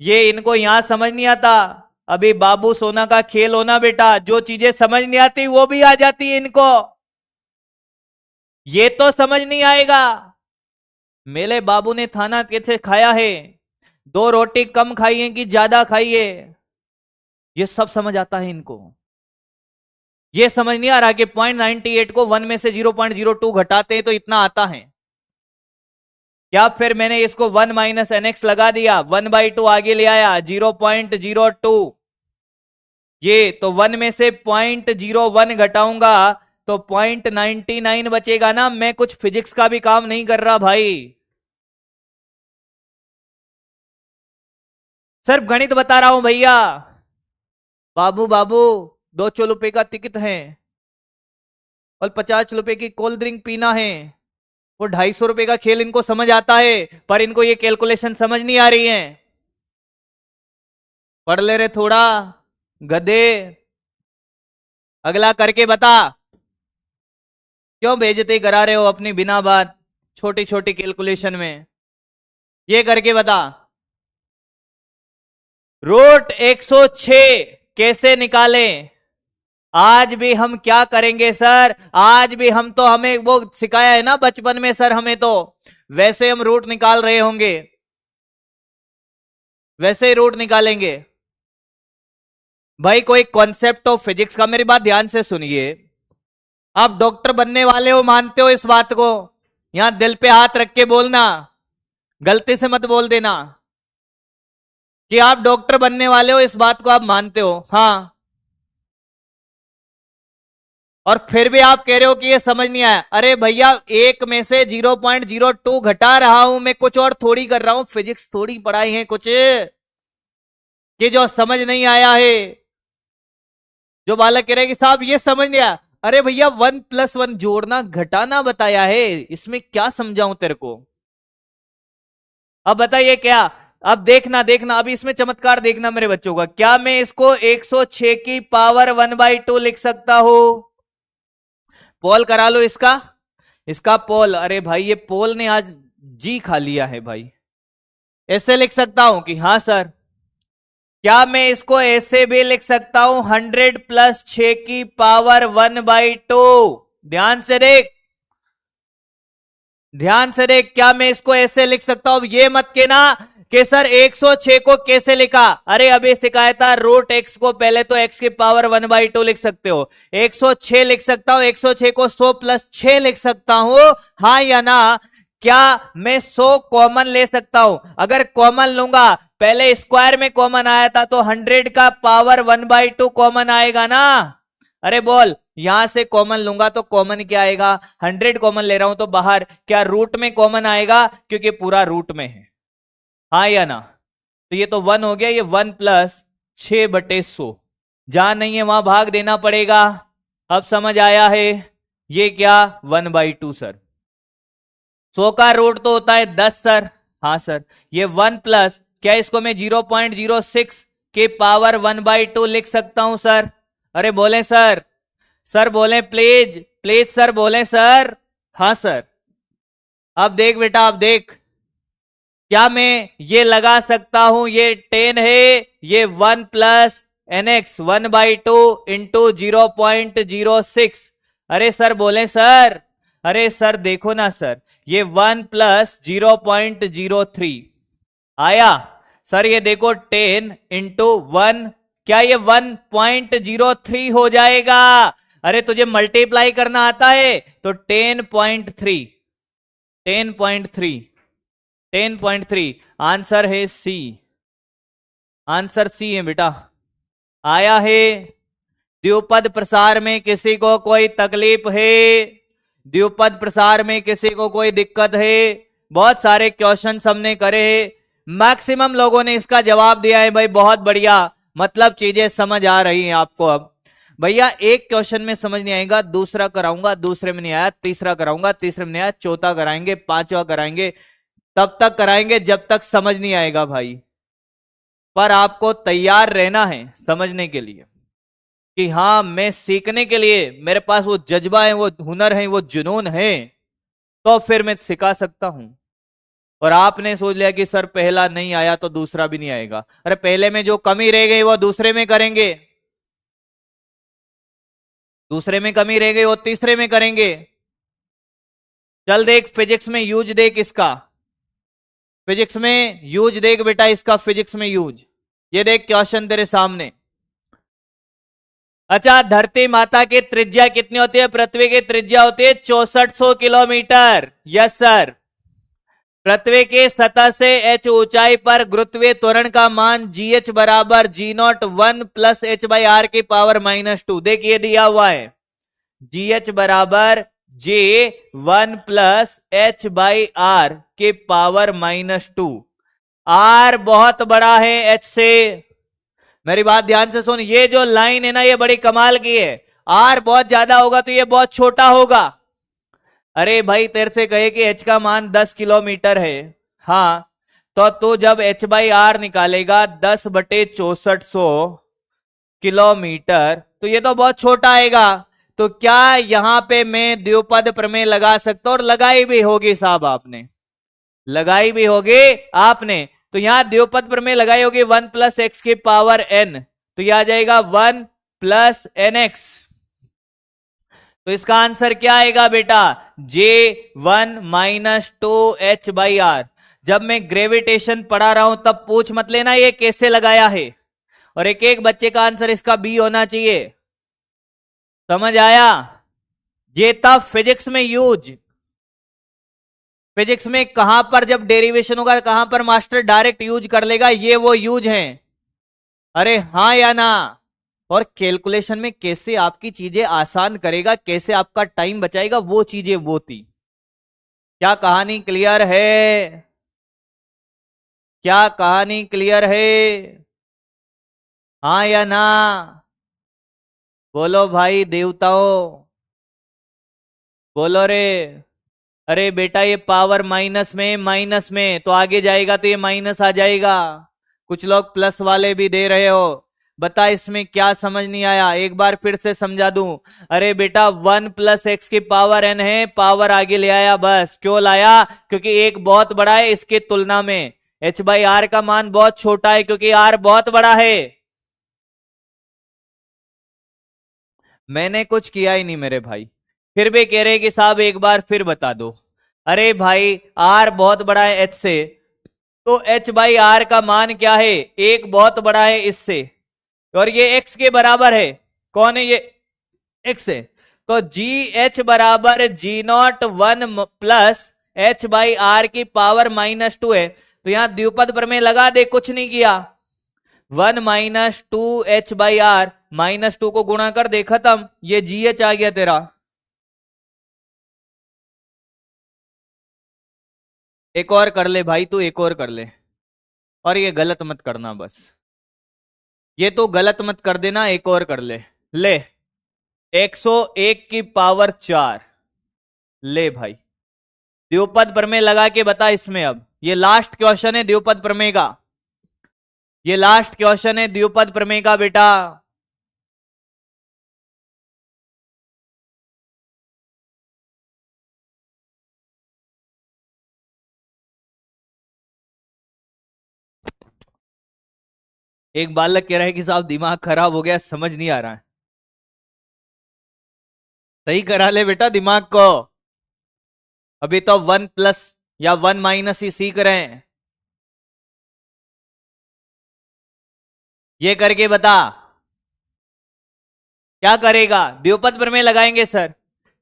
ये इनको यहां समझ नहीं आता। अभी बाबू सोना का खेल होना बेटा, जो चीजें समझ नहीं आती वो भी आ जाती है इनको। ये तो समझ नहीं आएगा। मेरे बाबू ने खाना कैसे खाया है, 2 रोटी कम खाई है कि ज्यादा खाई है, ये सब समझ आता है इनको। ये समझ नहीं आ रहा कि 0.98 को 1 में से 0.02 घटाते हैं तो इतना आता है। क्या फिर मैंने इसको 1 माइनस NX लगा दिया, 1/2 आगे ले आया 0.02। ये तो 1 में से 0.01 घटाऊंगा तो 0.99 बचेगा ना। मैं कुछ फिजिक्स का भी काम नहीं कर रहा भाई, सिर्फ गणित बता रहा हूं भैया। बाबू बाबू 200 रुपए का टिकट है और 50 रुपए की कोल्ड ड्रिंक पीना है। वो 250 रुपए का खेल इनको समझ आता है, पर इनको ये कैलकुलेशन समझ नहीं आ रही है। पढ़ ले रे थोड़ा गधे। अगला करके बता। क्यों बेइज्जती करा रहे हो अपनी बिना बात, छोटी छोटी कैलकुलेशन में? ये करके बता। रूट 106 कैसे निकालें? आज भी हम क्या करेंगे सर, आज भी हम तो, हमें वो सिखाया है ना बचपन में सर, हमें तो वैसे हम रूट निकाल रहे होंगे, वैसे ही रूट निकालेंगे भाई। कोई कॉन्सेप्ट ऑफ फिजिक्स का, मेरी बात ध्यान से सुनिए। आप डॉक्टर बनने वाले हो, मानते हो इस बात को? यहां दिल पे हाथ रख के बोलना, गलती से मत बोल देना कि आप डॉक्टर बनने वाले हो, इस बात को आप मानते हो। हाँ, और फिर भी आप कह रहे हो कि ये समझ नहीं आया। अरे भैया एक में से 0.02 घटा रहा हूं मैं, कुछ और थोड़ी कर रहा हूं। फिजिक्स थोड़ी पढ़ाई है कुछ कि जो समझ नहीं आया है। जो बालक कह रहे कि साहब ये समझ नहीं आया, अरे भैया 1 + 1 जोड़ना घटाना बताया है, इसमें क्या समझाऊं तेरे को? अब बताइए क्या? अब देखना देखना, अभी इसमें चमत्कार देखना मेरे बच्चों का। क्या मैं इसको 106 की पावर 1/2 लिख सकता हूं? पोल करा लो इसका, इसका पोल। अरे भाई ये पोल ने आज जी खा लिया है भाई। ऐसे लिख सकता हूं कि हाँ सर। क्या मैं इसको ऐसे भी लिख सकता हूं 100 + 6 की पावर 1/2? ध्यान से देख, ध्यान से देख। क्या मैं इसको ऐसे लिख सकता हूं? ये मत कहना कि सर 106 को कैसे लिखा। अरे अभी सिखाया था रूट एक्स को पहले तो एक्स की पावर 1/2 लिख सकते हो, 106 लिख सकता हूं, 106 को 100 + 6 लिख सकता हूं, हाँ या ना। क्या मैं 100 कॉमन ले सकता हूं? अगर कॉमन लूंगा, पहले स्क्वायर में कॉमन आया था तो 100 का पावर 1/2 कॉमन आएगा ना। अरे बोल, यहां से कॉमन लूंगा तो कॉमन क्या आएगा, 100 कॉमन ले रहा हूं तो बाहर क्या रूट में कॉमन आएगा, क्योंकि पूरा रूट में है, हाँ या ना। तो ये तो 1 हो गया, ये 1 + 6/100, जहां नहीं है वहां भाग देना पड़ेगा। अब समझ आया है? ये क्या 1/2 सर। 100 का रूट तो होता है 10 सर, हाँ सर। ये 1 प्लस क्या, इसको मैं 0.06 के पावर 1/2 लिख सकता हूं सर। अरे बोले सर, सर बोले प्लीज प्लीज सर, बोले सर। हाँ सर। अब देख बेटा, अब देख, क्या मैं ये लगा सकता हूं, ये 10 है, ये 1 + nx 1/2 इंटू 0.06। अरे सर बोले सर, अरे सर देखो ना सर, ये 1 + 0.03 आया सर। ये देखो 10 इंटू 1, क्या ये 1.03 हो जाएगा। अरे तुझे मल्टीप्लाई करना आता है तो 10.3, 10.3, 10.3 आंसर है सी, आंसर सी है बेटा। आया है? द्विपद प्रसार में किसी को कोई तकलीफ है? द्विपद प्रसार में किसी को कोई दिक्कत है? बहुत सारे क्वेश्चन हमने करे हैं, मैक्सिमम लोगों ने इसका जवाब दिया है भाई, बहुत बढ़िया। मतलब चीजें समझ आ रही हैं आपको। अब भैया एक क्वेश्चन में समझ नहीं आएगा, दूसरा कराऊंगा, दूसरे में नहीं आया, तीसरा कराऊंगा, तीसरे में नहीं आया, चौथा कराएंगे, पांचवा कराएंगे, तब तक कराएंगे जब तक समझ नहीं आएगा भाई। पर आपको तैयार रहना है समझने के लिए कि हाँ मैं सीखने के लिए, मेरे पास वो जज्बा है, वो हुनर है, वो जुनून है, तो फिर मैं सिखा सकता हूं। और आपने सोच लिया कि सर पहला नहीं आया तो दूसरा भी नहीं आएगा। अरे पहले में जो कमी रह गई वो दूसरे में करेंगे, दूसरे में कमी रह गई वो तीसरे में करेंगे। चल देख फिजिक्स में यूज देख इसका, फिजिक्स में यूज देख बेटा इसका, फिजिक्स में यूज। ये देख क्वेश्चन तेरे सामने। अच्छा, धरती माता की त्रिज्या कितनी होती है? पृथ्वी की त्रिज्या होती है 6400 किलोमीटर। Yes sir. पृथ्वी की सतह से h ऊंचाई पर गुरुत्वीय त्वरण का मान gh बराबर g0 1 + h/r की पावर -2। देखिए दिया हुआ है gh बराबर j1 + h/r के पावर -2। r बहुत बड़ा है h से। मेरी बात ध्यान से सुन, ये जो लाइन है ना ये बड़ी कमाल की है। r बहुत ज्यादा होगा तो ये बहुत छोटा होगा। अरे भाई तेरे से कहे कि h का मान 10 किलोमीटर है, हाँ, तो तू जब h/r निकालेगा 10/6400 किलोमीटर, तो ये तो बहुत छोटा आएगा। तो क्या यहां पे मैं द्विपद प्रमेय लगा सकता हूं? और लगाई भी होगी साहब आपने, लगाई भी होगी आपने। तो यहां द्विपद प्रमेय लगाई होगी 1 + x की पावर n, तो यह आ जाएगा 1 + nx। तो इसका आंसर क्या आएगा बेटा? J1 - 2h/r। जब मैं ग्रेविटेशन पढ़ा रहा हूं तब पूछ मत लेना ये कैसे लगाया है, और एक एक बच्चे का आंसर इसका बी होना चाहिए। समझ आया? ये था फिजिक्स में यूज। फिजिक्स में कहां पर जब डेरिवेशन होगा, कहां पर मास्टर डायरेक्ट यूज कर लेगा, ये वो यूज है। अरे हाँ या ना? और कैलकुलेशन में कैसे आपकी चीजें आसान करेगा, कैसे आपका टाइम बचाएगा, वो चीजें वो थी। क्या कहानी क्लियर है? क्या कहानी क्लियर है? हाँ या ना? बोलो भाई देवताओं, बोलो रे। अरे बेटा ये पावर माइनस में, माइनस में तो आगे जाएगा तो ये माइनस आ जाएगा। कुछ लोग प्लस वाले भी दे रहे हो। बता इसमें क्या समझ नहीं आया, एक बार फिर से समझा दूं। अरे बेटा 1 + x की पावर n है, पावर आगे ले आया बस। क्यों लाया? क्योंकि एक बहुत बड़ा है इसके तुलना में, h/r का मान बहुत छोटा है क्योंकि r बहुत बड़ा है। मैंने कुछ किया ही नहीं मेरे भाई, फिर भी कह रहे कि साहब एक बार फिर बता दो। अरे भाई r बहुत बड़ा है h से, तो एच बाई आर का मान क्या है, एक बहुत बड़ा है इससे, और ये एक्स के बराबर है। कौन है ये, एक्स है। तो जी एच बराबर g naught one plus h by r की पावर -2 है। तो यहां द्विपद प्रमेय लगा दे, कुछ नहीं किया। 1 - 2 h/r, -2 को गुणा कर दे, खत्म। ये जी एच आ गया तेरा। एक और कर ले भाई, तू एक और कर ले, और ये गलत मत करना बस। ये तो गलत मत कर देना, एक और कर ले। ले 101 की पावर 4, ले भाई। द्विपद प्रमेय लगा के बता इसमें। अब ये लास्ट क्वेश्चन है द्विपद प्रमेय का, ये लास्ट क्वेश्चन है द्विपद प्रमेय का बेटा। एक बालक कह रहा है कि साहब दिमाग खराब हो गया, समझ नहीं आ रहा है। सही करा ले बेटा दिमाग को। अभी तो 1+ या 1- ही सीख रहे हैं। ये करके बता क्या करेगा। द्विपद प्रमेय लगाएंगे सर।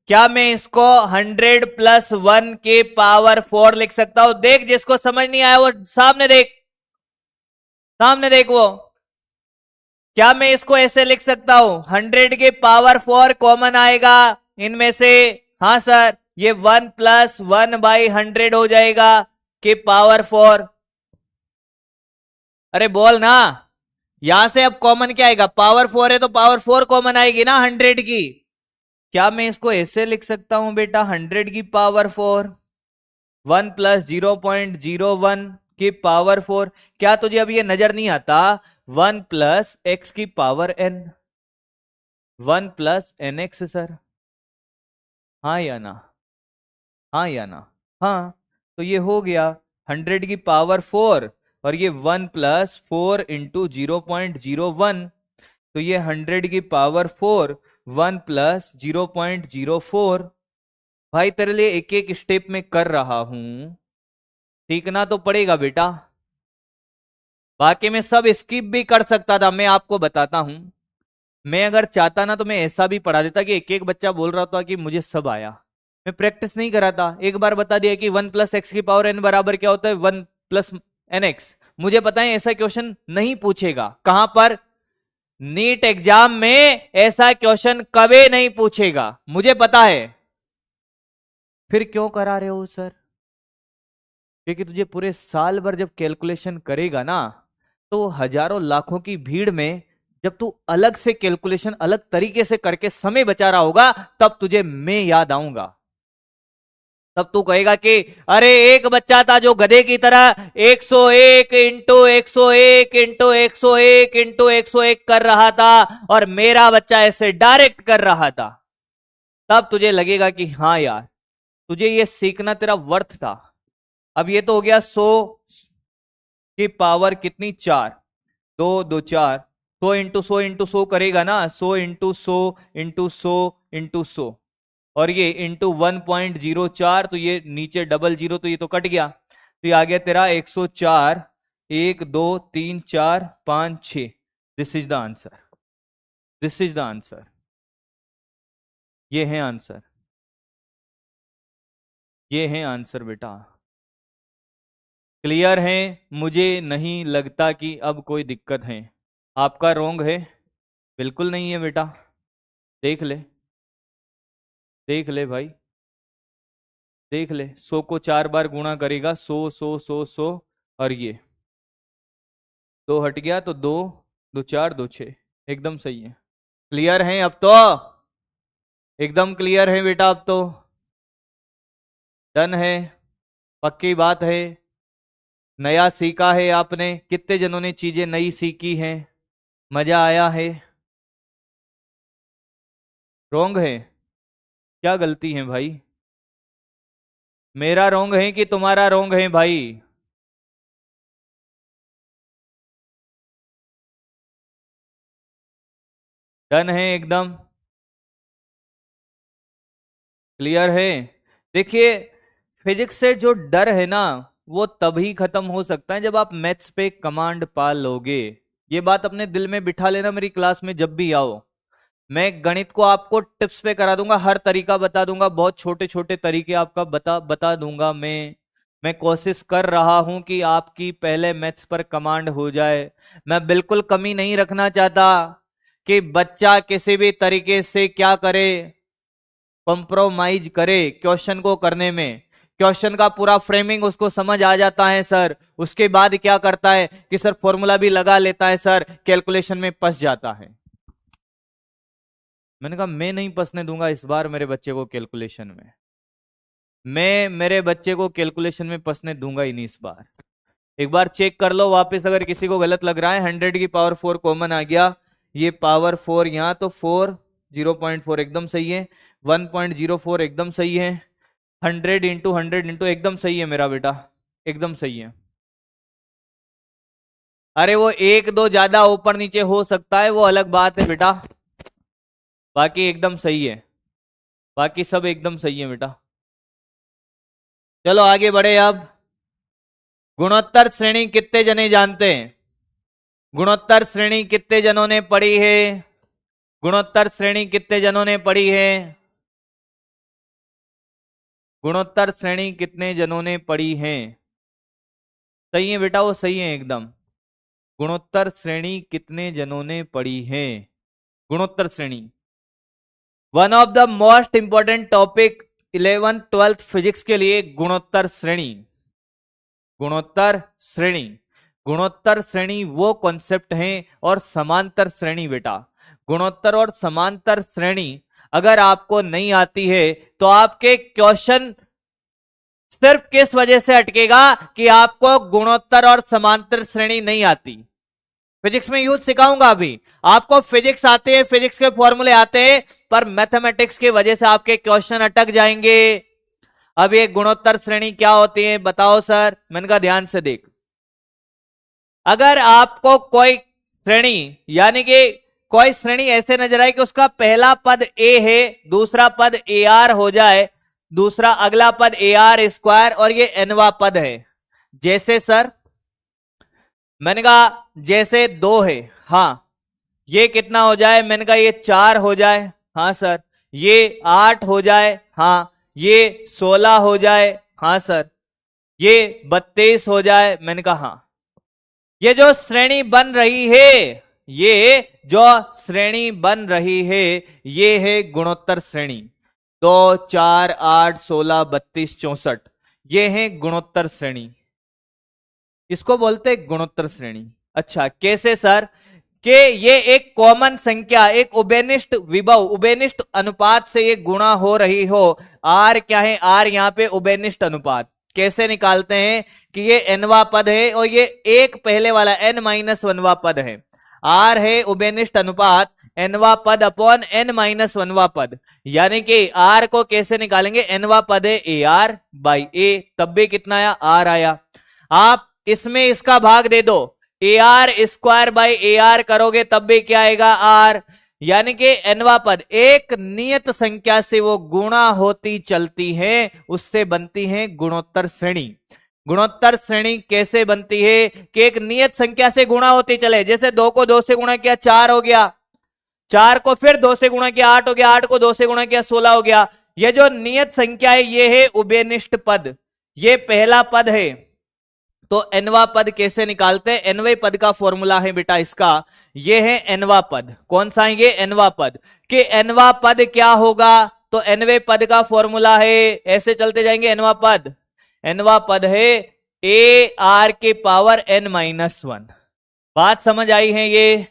क्या मैं इसको 100+1 के पावर 4 लिख सकता हूं? देख, जिसको समझ नहीं आया वो सामने देख, सामने देख वो। क्या मैं इसको ऐसे लिख सकता हूं, 100 के पावर 4 कॉमन आएगा इनमें से? हाँ सर, ये 1+1/100 हो जाएगा के पावर 4। अरे बोल ना, यहां से अब कॉमन क्या आएगा, पावर 4 है तो पावर 4 कॉमन आएगी ना 100 की। क्या मैं इसको ऐसे लिख सकता हूं बेटा, 100 की पावर 4, 1+0.01 की पावर 4। क्या तुझे अब ये नजर नहीं आता, 1+x की पावर n, 1+nx सर। हाँ या ना, हाँ या ना? हाँ। तो ये हो गया 100 की पावर 4, और ये 1+4 × 0.01, तो ये 100 की पावर 4, 1+0.04। भाई तेरे लिए एक एक स्टेप में कर रहा हूं, सीखना तो पड़ेगा बेटा। बाकी मैं सब स्किप भी कर सकता था, मैं आपको बताता हूं। मैं अगर चाहता ना तो मैं ऐसा भी पढ़ा देता कि एक एक बच्चा बोल रहा था कि मुझे सब आया। मैं प्रैक्टिस नहीं कराता, एक बार बता दिया कि 1+x की पावर n बराबर क्या होता है, 1+nx। मुझे पता है ऐसा क्वेश्चन नहीं पूछेगा। कहां पर? नीट एग्जाम में ऐसा क्वेश्चन कभी नहीं पूछेगा, मुझे पता है। फिर क्यों करा रहे हो सर? क्योंकि तुझे पूरे साल भर जब कैलकुलेशन करेगा ना, तो हजारों लाखों की भीड़ में जब तू अलग से कैलकुलेशन अलग तरीके से करके समय बचा रहा होगा, तब तुझे मैं याद आऊंगा। तब तू कहेगा कि अरे एक बच्चा था जो गधे की तरह 101 इंटू 101 इंटू 101 इंटू 101 कर रहा था, और मेरा बच्चा ऐसे डायरेक्ट कर रहा था। तब तुझे लगेगा कि हाँ यार, तुझे ये सीखना तेरा वर्थ था। अब ये तो हो गया 100 की पावर कितनी, 4, 2×2=4, 100 × 100 करेगा ना, 100 × 100 × 100 × 100, और ये इंटू 1.04, तो ये नीचे डबल जीरो, तो ये तो कट गया। तो ये आ गया तेरा 104, 1 2 3 4 5 6। This is the answer, this is the answer. ये है आंसर, ये है आंसर बेटा। क्लियर है? मुझे नहीं लगता कि अब कोई दिक्कत है। आपका रोंग है? बिल्कुल नहीं है बेटा। देख ले, देख ले भाई, देख ले। 100 को 4 बार गुणा करेगा, 100 100 100 100, और ये 2 हट गया तो 2 2 4 2 6, एकदम सही है। क्लियर है अब तो? एकदम क्लियर है बेटा अब तो? डन है? पक्की बात है? नया सीखा है आपने? कितने जनों ने चीजें नई सीखी हैं? मजा आया है? रोंग है? क्या गलती है भाई? मेरा रोंग है कि तुम्हारा रोंग है भाई? डन है एकदम? क्लियर है? देखिए, फिजिक्स से जो डर है ना, वो तभी खत्म हो सकता है जब आप मैथ्स पे कमांड पा लोगे। ये बात अपने दिल में बिठा लेना, मेरी क्लास में जब भी आओ मैं गणित को आपको टिप्स पे करा दूंगा, हर तरीका बता दूंगा, बहुत छोटे छोटे तरीके आपका बता दूंगा। मैं कोशिश कर रहा हूं कि आपकी पहले मैथ्स पर कमांड हो जाए। मैं बिल्कुल कमी नहीं रखना चाहता कि बच्चा किसी भी तरीके से क्या करे, कॉम्प्रोमाइज करे क्वेश्चन को करने में। क्वेश्चन का पूरा फ्रेमिंग उसको समझ आ जाता है सर, उसके बाद क्या करता है कि सर फॉर्मूला भी लगा लेता है सर, कैलकुलेशन में फंस जाता है। मैंने कहा मैं नहीं फंसने दूंगा इस बार मेरे बच्चे को कैलकुलेशन में, मैं मेरे बच्चे को कैलकुलेशन में फंसने दूंगा ही नहीं इस बार। एक बार चेक कर लो वापस, अगर किसी को गलत लग रहा है। 100 की पावर 4 कॉमन आ गया, ये पावर 4 यहां तो 4 0.4 एकदम सही है, 1.04 एकदम सही है, 100 इंटू 100 इंटू एकदम सही है मेरा बेटा, एकदम सही है। अरे वो एक दो ज्यादा ऊपर नीचे हो सकता है वो अलग बात है बेटा, बाकी एकदम सही है, बाकी सब एकदम सही है बेटा। चलो आगे बढ़े। अब गुणोत्तर श्रेणी कितने जने जानते हैं? गुणोत्तर श्रेणी कितने जनों ने पढ़ी है? गुणोत्तर श्रेणी कितने जनों ने पढ़ी है? गुणोत्तर श्रेणी कितने जनों ने पढ़ी है? सही है बेटा, वो सही है एकदम। गुणोत्तर श्रेणी कितने जनों ने पढ़ी है? गुणोत्तर श्रेणी one of the most important topic 11th 12th physics के लिए। गुणोत्तर श्रेणी, गुणोत्तर श्रेणी, गुणोत्तर श्रेणी वो कॉन्सेप्ट है, और समांतर श्रेणी बेटा, गुणोत्तर और समांतर श्रेणी अगर आपको नहीं आती है तो आपके क्वेश्चन सिर्फ किस वजह से अटकेगा कि आपको गुणोत्तर और समांतर श्रेणी नहीं आती। फिजिक्स में यूज सिखाऊंगा अभी आपको, फिजिक्स आते हैं, फिजिक्स के फॉर्मूले आते हैं, पर मैथमेटिक्स की वजह से आपके क्वेश्चन अटक जाएंगे। अब ये गुणोत्तर श्रेणी क्या होती है बताओ सर? मैंने कहा ध्यान से देख, अगर आपको कोई श्रेणी यानी कि कोई श्रेणी ऐसे नजर आए कि उसका पहला पद ए है, दूसरा पद ए आर हो जाए, दूसरा अगला पद ए आर स्क्वायर, और ये एनवा पद है। जैसे सर मैंने कहा जैसे 2 है, हाँ ये कितना हो जाए? मैंने कहा ये 4 हो जाए, हाँ सर। ये 8 हो जाए, हाँ। ये 16 हो जाए, हाँ सर। ये 32 हो जाए, मैंने कहा हाँ। ये जो श्रेणी बन रही है, ये जो श्रेणी बन रही है, ये है गुणोत्तर श्रेणी। 2 4 8 16 32 64, ये है गुणोत्तर श्रेणी, इसको बोलते हैं गुणोत्तर श्रेणी। अच्छा कैसे सर? कि ये एक कॉमन संख्या, एक उभयनिष्ठ विभव, उभयनिष्ठ अनुपात से ये गुणा हो रही हो। आर क्या है? आर यहाँ पे उभयनिष्ठ अनुपात। कैसे निकालते हैं कि ये एनवा पद है और ये एक पहले वाला n-1वां पद है। आर है उभयनिष्ठ अनुपात एनवा पद अपॉन n-1वां पद, यानी कि आर को कैसे निकालेंगे? एनवा पद है ए आर बाई ए, तब भी कितना आया? आर आया। आप इसमें इसका भाग दे दो, A R square by A R करोगे तब भी क्या आएगा? आर। यानी कि एनवा पद एक नियत संख्या से वो गुणा होती चलती है, उससे बनती है गुणोत्तर श्रेणी। गुणोत्तर श्रेणी कैसे बनती है कि एक नियत संख्या से गुणा होती चले। जैसे 2 को 2 से गुणा किया 4 हो गया, 4 को फिर 2 से गुणा किया 8 हो गया, 8 को 2 से गुणा किया 16 हो गया। ये जो नियत संख्या है ये है उभयनिष्ठ पद, ये पहला पद है। तो एनवा पद कैसे निकालते हैं? एनवे पद का फॉर्मूला है बेटा इसका, ये है एनवा पद। कौन सा है ये? एनवा पद। कि एनवा पद क्या होगा? तो एनवे पद का फॉर्मूला है, ऐसे चलते जाएंगे। एनवा पद, एनवा पद है ए आर के पावर n-1। बात समझ आई है? ये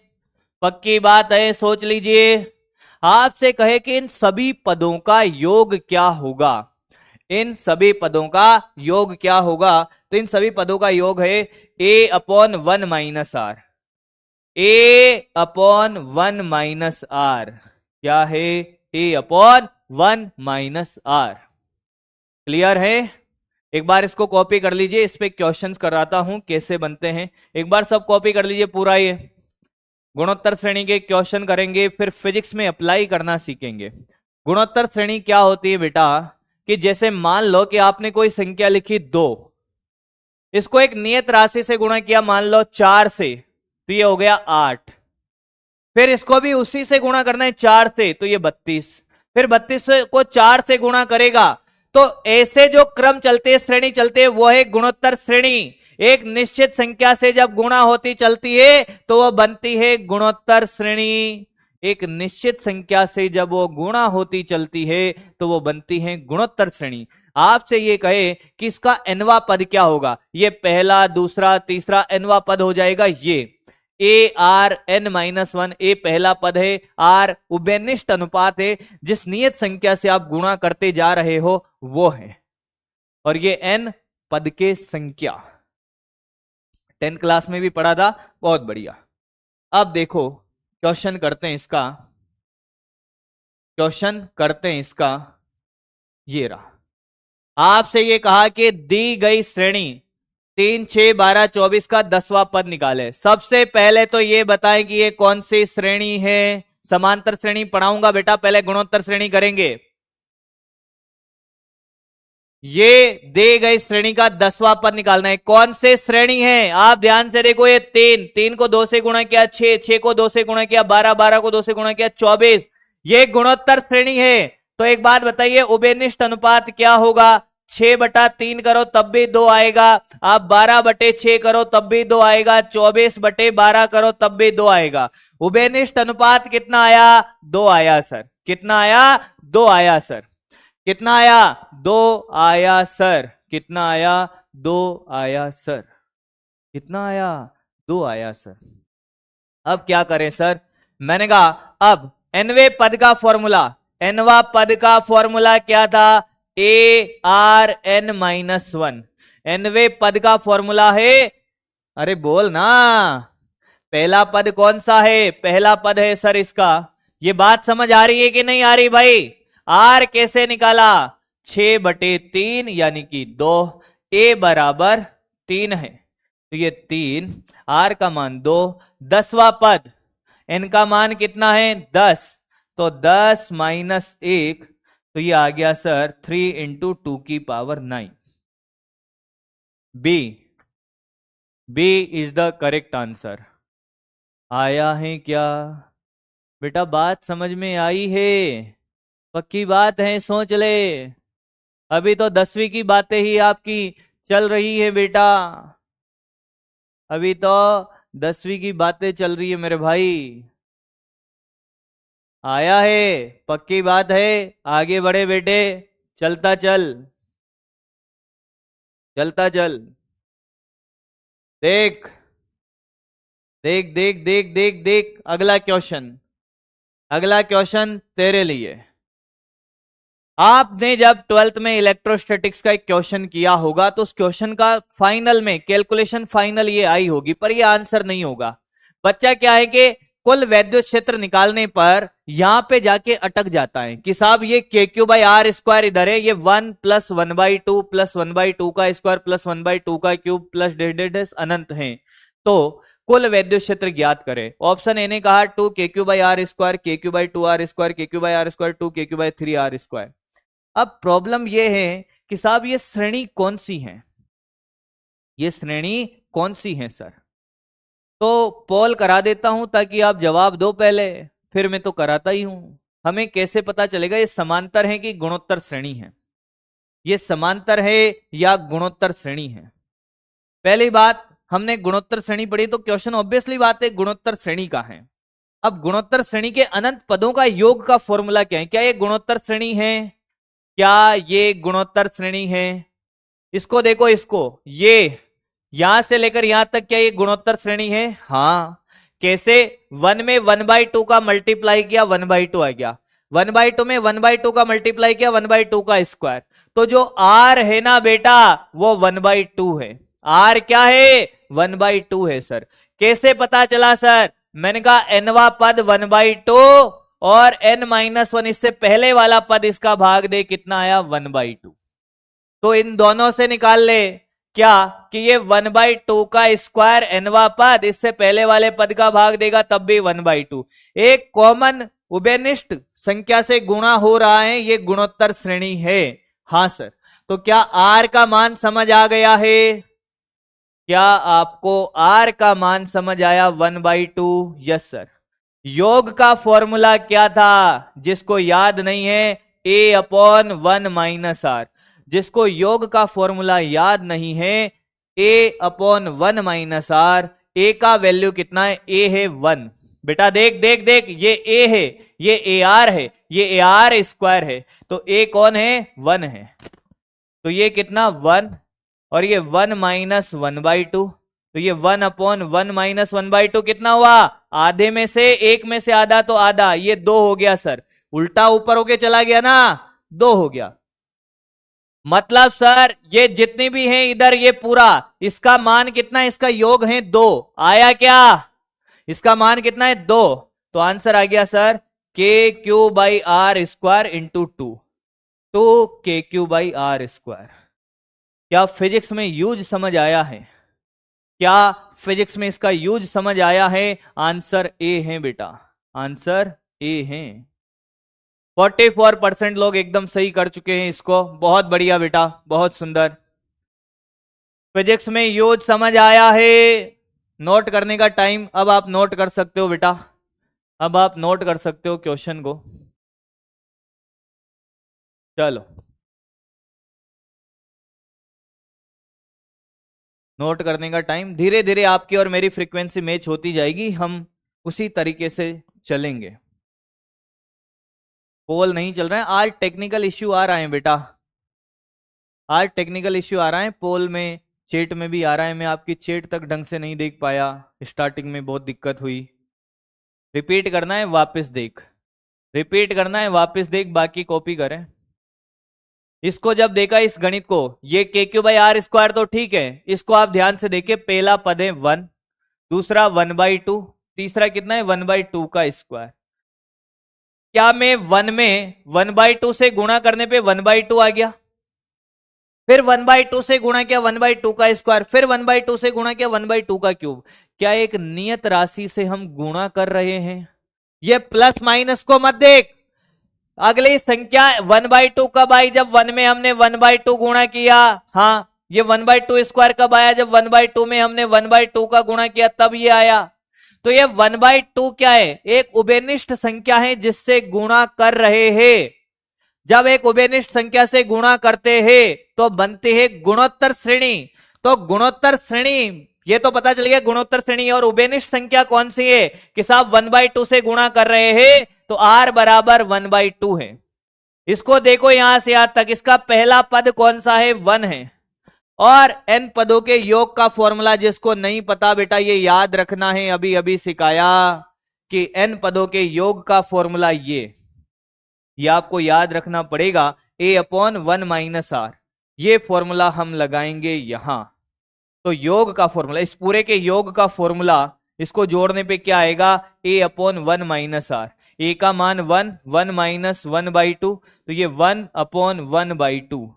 पक्की बात है, सोच लीजिए। आपसे कहे कि इन सभी पदों का योग क्या होगा, इन सभी पदों का योग क्या होगा? तो इन सभी पदों का योग है a upon 1 minus r. a upon 1 minus r क्या है? a upon 1 minus r. Clear है? एक बार इसको कॉपी कर लीजिए, इस पे क्वेश्चंस कराता हूं कैसे बनते हैं। एक बार सब कॉपी कर लीजिए पूरा, ये गुणोत्तर श्रेणी के क्वेश्चन करेंगे, फिर फिजिक्स में अप्लाई करना सीखेंगे। गुणोत्तर श्रेणी क्या होती है बेटा? कि जैसे मान लो कि आपने कोई संख्या लिखी 2, इसको एक नियत राशि से गुणा किया, मान लो 4 से, तो ये हो गया 8। फिर इसको भी उसी से गुणा करना है 4 से, तो ये 32। फिर 32 को 4 से गुणा करेगा, तो ऐसे जो क्रम चलते हैं, श्रेणी चलते हैं, वो है गुणोत्तर श्रेणी। एक निश्चित संख्या से जब गुणा होती चलती है तो वह बनती है गुणोत्तर श्रेणी। एक निश्चित संख्या से जब वो गुणा होती चलती है तो वो बनती है गुणोत्तर श्रेणी। आपसे ये कहे कि इसका एनवा पद क्या होगा, ये पहला, दूसरा, तीसरा एनवा पद हो जाएगा। ये ए आर एन माइनस 1, ए पहला पद है, आर उभयनिष्ठ अनुपात है, जिस नियत संख्या से आप गुणा करते जा रहे हो वो है, और ये एन पद के संख्या। 10th क्लास में भी पढ़ा था, बहुत बढ़िया। अब देखो क्वेश्चन करते हैं इसका, क्वेश्चन करते हैं इसका। ये रहा, आपसे ये कहा कि दी गई श्रेणी 3, 6, 12, 24 का 10वां पद निकाले। सबसे पहले तो ये बताएं कि ये कौन सी श्रेणी है। समांतर श्रेणी पढ़ाऊंगा बेटा, पहले गुणोत्तर श्रेणी करेंगे। ये दी गई श्रेणी का 10वां पद निकालना है। कौन से श्रेणी है, आप ध्यान से देखो। ये 3 को 2 से गुणा किया 6 को 2 से गुणा किया 12 को 2 से गुणा किया 24, ये गुणोत्तर श्रेणी है। तो एक बात बताइए, उभयनिष्ठ अनुपात क्या होगा। 6/3 करो तब भी 2 आएगा, आप 12/6 करो तब भी 2 आएगा, 24/12 करो तब भी 2 आएगा। उभयनिष्ठ अनुपात कितना आया, 2 आया सर। कितना आया, 2 आया सर। कितना आया, 2 आया सर। कितना आया, 2 आया सर। कितना आया, 2 आया सर। अब क्या करें सर, मैंने कहा अब एनवे पद का फॉर्मूला, एनवा पद का फॉर्मूला क्या था, ए आर एन माइनस 1। एनवे पद का फॉर्मूला है, अरे बोल ना, पहला पद कौन सा है, पहला पद है सर इसका। ये बात समझ आ रही है कि नहीं आ रही भाई। आर कैसे निकाला, 6/3 यानी कि 2, ए बराबर 3 है, तो ये 3, आर का मान 2, 10वां पद, एन का मान कितना है 10, तो 10 माइनस 1, तो ये आ गया sir 3 × 2⁹। B is the correct answer. आया है क्या बेटा, बात समझ में आई है, पक्की बात है, सोच ले। अभी तो 10वीं की बातें ही आपकी चल रही है बेटा, अभी तो 10वीं की बातें चल रही है मेरे भाई। आया है, पक्की बात है, आगे बढ़े बेटे, चलता चल, चलता चल। देख देख देख देख देख देख, अगला क्वेश्चन, अगला क्वेश्चन तेरे लिए। आपने जब 12th में इलेक्ट्रोस्टैटिक्स का एक क्वेश्चन किया होगा तो उस क्वेश्चन का फाइनल में कैलकुलेशन फाइनल ये आई होगी, पर ये आंसर नहीं होगा। बच्चा क्या है कि कुल वैद्युत क्षेत्र निकालने पर यहां पे जाके अटक जाता है कि साहब ये KQ/R² इधर है, ये 1 + 1/2 + 1/2 का स्क्वायर प्लस 1/2 का क्यूब प्लस डेडेड अनंत है, तो कुल वैद्युत क्षेत्र ज्ञात करें। ऑप्शन ए ने कहा 2 KQ/R², KQ/2R², KQ/R², 2 KQ/3R²। अब प्रॉब्लम यह है कि साहब ये श्रेणी कौन सी है, ये श्रेणी कौन सी है सर। तो पोल करा देता हूं ताकि आप जवाब दो पहले, फिर मैं तो कराता ही हूं। हमें कैसे पता चलेगा ये समांतर है कि गुणोत्तर श्रेणी है, ये समांतर है या गुणोत्तर श्रेणी है। पहली बात, हमने गुणोत्तर श्रेणी पढ़ी तो क्वेश्चन ऑब्वियसली बात है गुणोत्तर श्रेणी का है। अब गुणोत्तर श्रेणी के अनंत पदों का योग का फॉर्मूला क्या है, क्या ये गुणोत्तर श्रेणी है, क्या ये गुणोत्तर श्रेणी है। इसको देखो, इसको ये यहां से लेकर यहां तक, क्या ये गुणोत्तर श्रेणी है, हाँ। कैसे, 1 में 1/2 का मल्टीप्लाई किया 1/2 आ गया, 1/2 में 1/2 का मल्टीप्लाई किया 1/2 का स्क्वायर, तो जो आर है ना बेटा वो 1/2 है। आर क्या है, 1/2 है सर। कैसे पता चला सर, मैंने कहा एनवा पद 1/2 और n-1, इससे पहले वाला पद इसका भाग दे, कितना आया 1/2। तो इन दोनों से निकाल ले क्या कि ये 1/2 का स्क्वायर एनवा पद इससे पहले वाले पद का भाग देगा तब भी 1/2। एक कॉमन उभयनिष्ठ संख्या से गुणा हो रहा है, ये गुणोत्तर श्रेणी है। हाँ सर, तो क्या आर का मान समझ आ गया है, क्या आपको R का मान समझ आया 1/2? Yes sir. योग का फॉर्मूला क्या था? जिसको याद नहीं है, A/1 - R। जिसको योग का फॉर्मूला याद नहीं है, A/1 - R। ए का वैल्यू कितना है? ए है 1। बेटा देख देख देख, ये ए है, ये AR है, ये AR² है, तो ए कौन है? 1 है। तो ये कितना? 1। और ये 1 - 1/2, तो ये 1/1 - 1/2 कितना हुआ? आधे में से एक में से आधा, तो आधा, ये 2 हो गया सर। उल्टा ऊपर होके चला गया ना, 2 हो गया। मतलब सर ये जितनी भी हैं इधर, ये पूरा, इसका मान कितना है? इसका योग है 2। आया क्या? इसका मान कितना है? 2। तो आंसर आ गया सर KQ/R² इंटू 2। 2KQ/R²। क्या फिजिक्स में यूज समझ आया है? क्या फिजिक्स में इसका यूज समझ आया है? आंसर ए है बेटा, आंसर ए है। 44% लोग एकदम सही कर चुके हैं इसको। बहुत बढ़िया बेटा, बहुत सुंदर। फिजिक्स में यूज समझ आया है। नोट करने का टाइम, अब आप नोट कर सकते हो बेटा, अब आप नोट कर सकते हो क्वेश्चन को। चलो नोट करने का टाइम। धीरे धीरे आपकी और मेरी फ्रीक्वेंसी मैच होती जाएगी, हम उसी तरीके से चलेंगे। पोल नहीं चल रहा है आज, टेक्निकल इश्यू आ रहा है बेटा, आज टेक्निकल इश्यू आ रहा है। पोल में, चैट में भी आ रहा है। मैं आपकी चैट तक ढंग से नहीं देख पाया, स्टार्टिंग में बहुत दिक्कत हुई। रिपीट करना है, वापस देख, रिपीट करना है, वापस देख, बाकी कॉपी करें। इसको जब देखा इस गणित को, ये KQ/R² तो ठीक है, इसको आप ध्यान से देखिए। पहला पद है 1, दूसरा 1/2, तीसरा कितना है? 1/2 का स्क्वायर। क्या मैं 1 में 1/2 से गुणा करने पे 1/2 आ गया, फिर 1/2 से गुणा किया 1/2 का स्क्वायर, फिर 1/2 से गुणा किया 1/2 का क्यूब। क्या एक नियत राशि से हम गुणा कर रहे हैं? ये प्लस माइनस को मत देख। अगली संख्या 1/2 कब आई? जब 1 में हमने 1/2 गुणा किया। हाँ, ये 1/2 स्क्वायर कब आया? जब 1/2 में हमने 1/2 का गुणा किया, तब ये आया। तो ये 1/2 क्या है? एक उभयनिष्ठ संख्या है जिससे गुणा कर रहे हैं। जब एक उभयनिष्ठ संख्या से गुणा करते हैं तो बनती है गुणोत्तर श्रेणी। तो गुणोत्तर श्रेणी, ये तो पता चल गया गुणोत्तर श्रेणी। और उभयनिष्ठ संख्या कौन सी है? कि साहब 1/2 से गुणा कर रहे हैं, तो R बराबर 1/2 है। इसको देखो यहां से यहां तक, इसका पहला पद कौन सा है? 1 है। और n पदों के योग का फॉर्मूला, जिसको नहीं पता बेटा ये याद रखना है, अभी अभी सिखाया कि n पदों के योग का फॉर्मूला ये आपको याद रखना पड़ेगा, A/1 - R। ये फॉर्मूला हम लगाएंगे यहां। तो योग का फॉर्मूला, इस पूरे के योग का फॉर्मूला, इसको जोड़ने पे क्या आएगा? A/1 - R। ए का मान 1, 1 - 1/2, तो ये 1/1/2,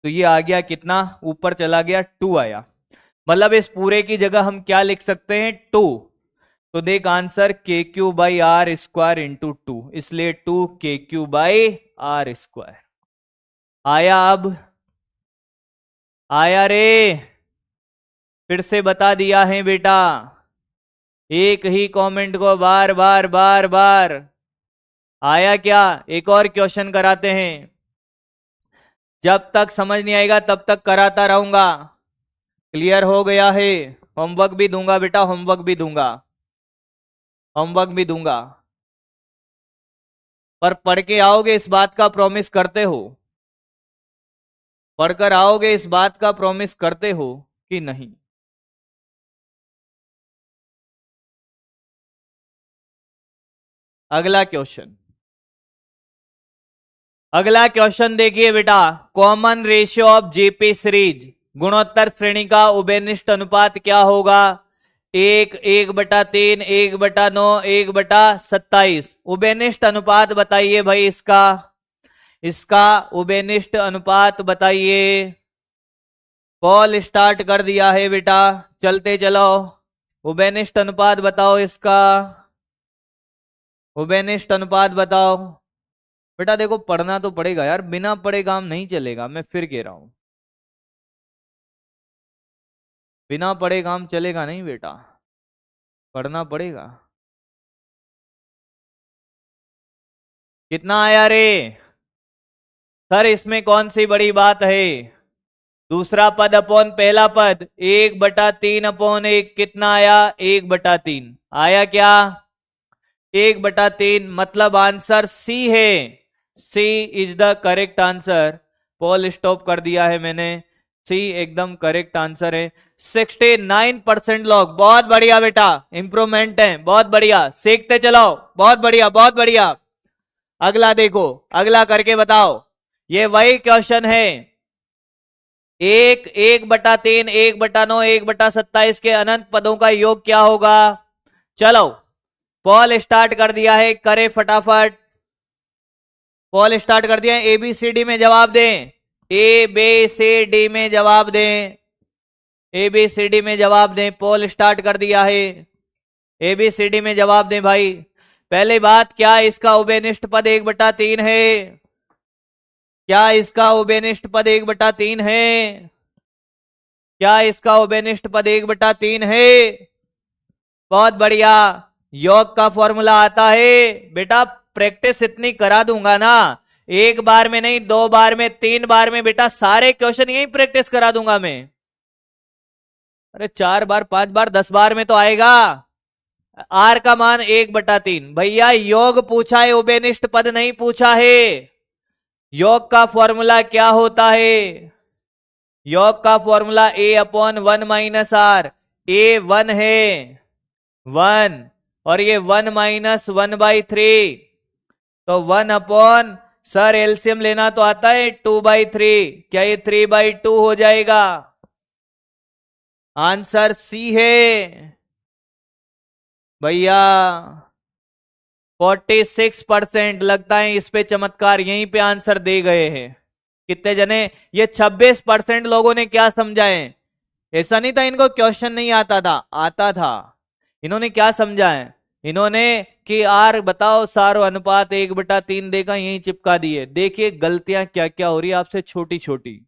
तो ये आ गया कितना? ऊपर चला गया 2 आया। मतलब इस पूरे की जगह हम क्या लिख सकते हैं? 2। तो देख आंसर KQ/R² इंटू 2, इसलिए 2KQ/R²। आया? अब आया रे? फिर से बता दिया है बेटा, एक ही कमेंट को बार बार बार बार। आया क्या? एक और क्वेश्चन कराते हैं, जब तक समझ नहीं आएगा तब तक कराता रहूंगा। क्लियर हो गया है? होमवर्क भी दूंगा बेटा, होमवर्क भी दूंगा, होमवर्क भी दूंगा। पर पढ़ के आओगे इस बात का प्रॉमिस करते हो? पढ़कर आओगे इस बात का प्रॉमिस करते हो कि नहीं? अगला क्वेश्चन, अगला क्वेश्चन देखिए बेटा। Common ratio of JP series, गुणोत्तर श्रेणी का उभयनिष्ठ अनुपात क्या होगा? 1, 1/3, 1/9, 1/27। उभयनिष्ठ अनुपात बताइए भाई इसका, इसका उभयनिष्ठ अनुपात बताइए। कॉल स्टार्ट कर दिया है बेटा, चलते चलो। उभयनिष्ठ अनुपात बताओ इसका, उभयनिष्ठ अनुपात बताओ। बेटा देखो पढ़ना तो पड़ेगा यार, बिना पढ़े काम नहीं चलेगा, मैं फिर कह रहा हूं। बिना पढ़े काम चलेगा नहीं बेटा, पढ़ना पड़ेगा। कितना आया रे सर, इसमें कौन सी बड़ी बात है? दूसरा पद अपॉन पहला पद, 1/3 अपॉन 1 कितना आया? 1/3 आया क्या? 1/3 मतलब आंसर सी है। C is the correct answer. Poll stop कर दिया है मैंने, सी एकदम करेक्ट आंसर है। 69% लोग, बहुत बढ़िया बेटा, इंप्रूवमेंट है, बहुत बढ़िया, सीखते चलो, बहुत बढ़िया बहुत बढ़िया। अगला देखो, अगला करके बताओ। ये वही क्वेश्चन है, 1/3, 1/9, 1/27 के अनंत पदों का योग क्या होगा? चलो पॉल स्टार्ट कर दिया है, करे फटाफट। पॉल स्टार्ट कर दिया है, एबीसीडी में जवाब दें, एबीसीडी में जवाब दें, एबीसीडी में जवाब दें। पॉल स्टार्ट कर दिया है, एबीसीडी में जवाब दें भाई। पहली बात, क्या इसका उभयनिष्ठ पद 1/3 है? क्या इसका उभयनिष्ठ पद 1/3 है? क्या इसका उभयनिष्ठ पद 1/3 है? बहुत बढ़िया। योग का फॉर्मूला आता है बेटा, प्रैक्टिस इतनी करा दूंगा ना, एक बार में नहीं, 2 बार में, 3 बार में बेटा, सारे क्वेश्चन यही प्रैक्टिस करा दूंगा मैं। अरे 4 बार, 5 बार, 10 बार में तो आएगा। आर का मान 1/3 भैया, योग पूछा है, उभयनिष्ठ पद नहीं पूछा है। योग का फॉर्मूला क्या होता है? योग का फॉर्मूला A/1 - R। ए 1 है, 1, और ये 1 - 1/3, तो 1 सर एलसीएम लेना तो आता है, 2/3, क्या ये 3/2 हो जाएगा? आंसर सी है भैया। 46% लगता है इस पे चमत्कार, यहीं पे आंसर दे गए हैं। कितने जने? ये 26% लोगों ने क्या समझा है? ऐसा नहीं था इनको क्वेश्चन नहीं आता था, आता था। इन्होंने क्या समझा है? इन्होंने कि आर बताओ, सारो अनुपात 1/3 देगा, यही चिपका दिए। देखिए गलतियां क्या क्या हो रही है आपसे, छोटी छोटी।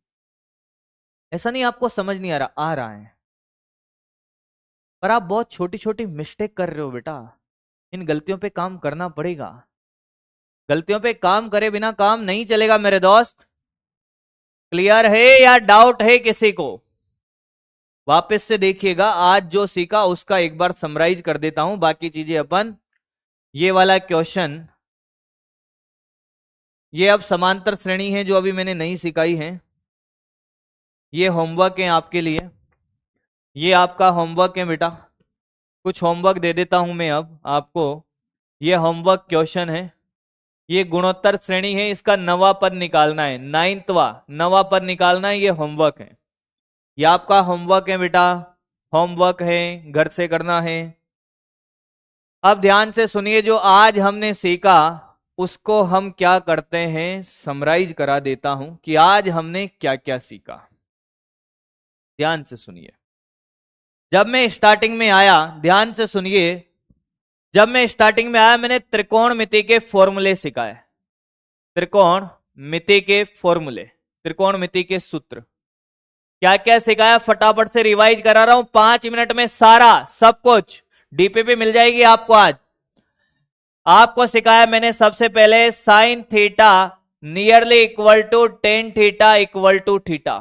ऐसा नहीं आपको समझ नहीं आ रहा है, पर आप बहुत छोटी छोटी मिस्टेक कर रहे हो बेटा। इन गलतियों पे काम करना पड़ेगा, गलतियों पे काम करे बिना काम नहीं चलेगा मेरे दोस्त। क्लियर है या डाउट है किसी को? वापस से देखिएगा, आज जो सीखा उसका एक बार समराइज कर देता हूं, बाकी चीजें अपन, ये वाला क्वेश्चन, ये अब समांतर श्रेणी है जो अभी मैंने नहीं सिखाई है, ये होमवर्क है आपके लिए, ये आपका होमवर्क है बेटा। कुछ होमवर्क दे देता हूं मैं अब आपको। ये होमवर्क क्वेश्चन है, ये गुणोत्तर श्रेणी है, इसका नवा पद निकालना है, 9वां नवा पद निकालना है, ये होमवर्क है। ये आपका होमवर्क है बेटा, होमवर्क है, घर से करना है। अब ध्यान से सुनिए, जो आज हमने सीखा उसको हम क्या करते हैं, समराइज करा देता हूं कि आज हमने क्या क्या सीखा। ध्यान से सुनिए, जब मैं स्टार्टिंग में आया, ध्यान से सुनिए, जब मैं स्टार्टिंग में आया मैंने त्रिकोणमिति के फॉर्मूले सिखाए, त्रिकोणमिति के फॉर्मूले, त्रिकोणमिति के सूत्र, क्या क्या सिखाया फटाफट से रिवाइज करा रहा हूं 5 मिनट में, सारा सब कुछ डीपीपी मिल जाएगी आपको। आज आपको सिखाया मैंने सबसे पहले sine theta nearly equal to tan theta equal to theta.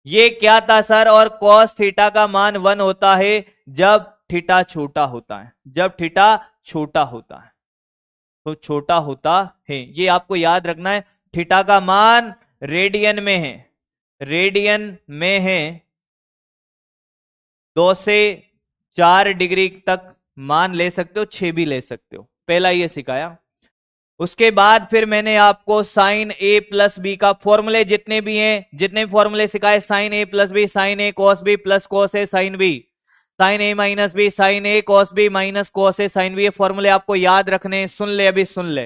ये क्या था सर? और कॉस थीटा का मान 1 होता है जब थीटा छोटा होता है, जब थीटा छोटा होता है, तो छोटा होता है, ये आपको याद रखना है। थीटा का मान रेडियन में है, रेडियन में है, 2 से 4 डिग्री तक मान ले सकते हो, 6 भी ले सकते हो, पहला ये सिखाया। उसके बाद फिर मैंने आपको साइन ए प्लस बी का फॉर्मूले जितने भी हैं, जितने फॉर्मूले सिखाए, sign A plus B, sign A cos B plus cos A sine B, sign A minus B, sign A cos B minus cos A sine B, ये फॉर्मूले आपको याद रखने, सुन ले अभी सुन ले।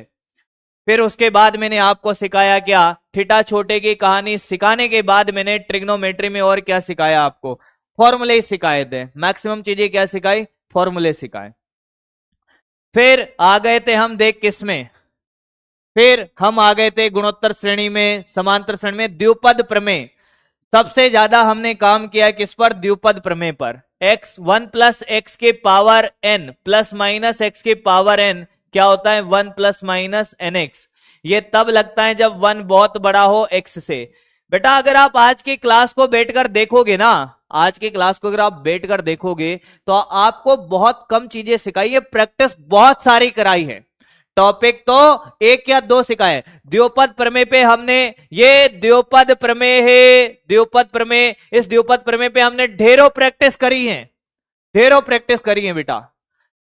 फिर उसके बाद मैंने आपको सिखाया क्या? थीटा छोटे की कहानी सिखाने के बाद मैंने ट्रिग्नोमेट्री में और क्या सिखाया आपको? फॉर्मूले ही सिखाए थे, मैक्सिमम चीजें क्या सिखाई? फॉर्मूले सिखाए। फिर आ गए थे हम देख किसमें, फिर हम आ गए थे गुणोत्तर श्रेणी में, समांतर श्रेणी में, द्विपद प्रमेय। सबसे ज्यादा हमने काम किया किस पर? द्विपद प्रमेय पर। x 1 प्लस एक्स के power n plus minus x के पावर n क्या होता है? 1 प्लस माइनस एन एक्स। ये तब लगता है जब 1 बहुत बड़ा हो x से। बेटा अगर आप आज की क्लास को बैठकर देखोगे ना, आज की क्लास को अगर आप बैठकर देखोगे तो आपको बहुत कम चीजें सिखाई है, प्रैक्टिस बहुत सारी कराई है। टॉपिक तो एक या दो सिखाए। द्विपद प्रमेय पे हमने, ये द्विपद प्रमेय है, द्विपद प्रमेय, इस द्विपद प्रमेय पे हमने ढेरों प्रैक्टिस करी है, ढेरों प्रैक्टिस करी है बेटा।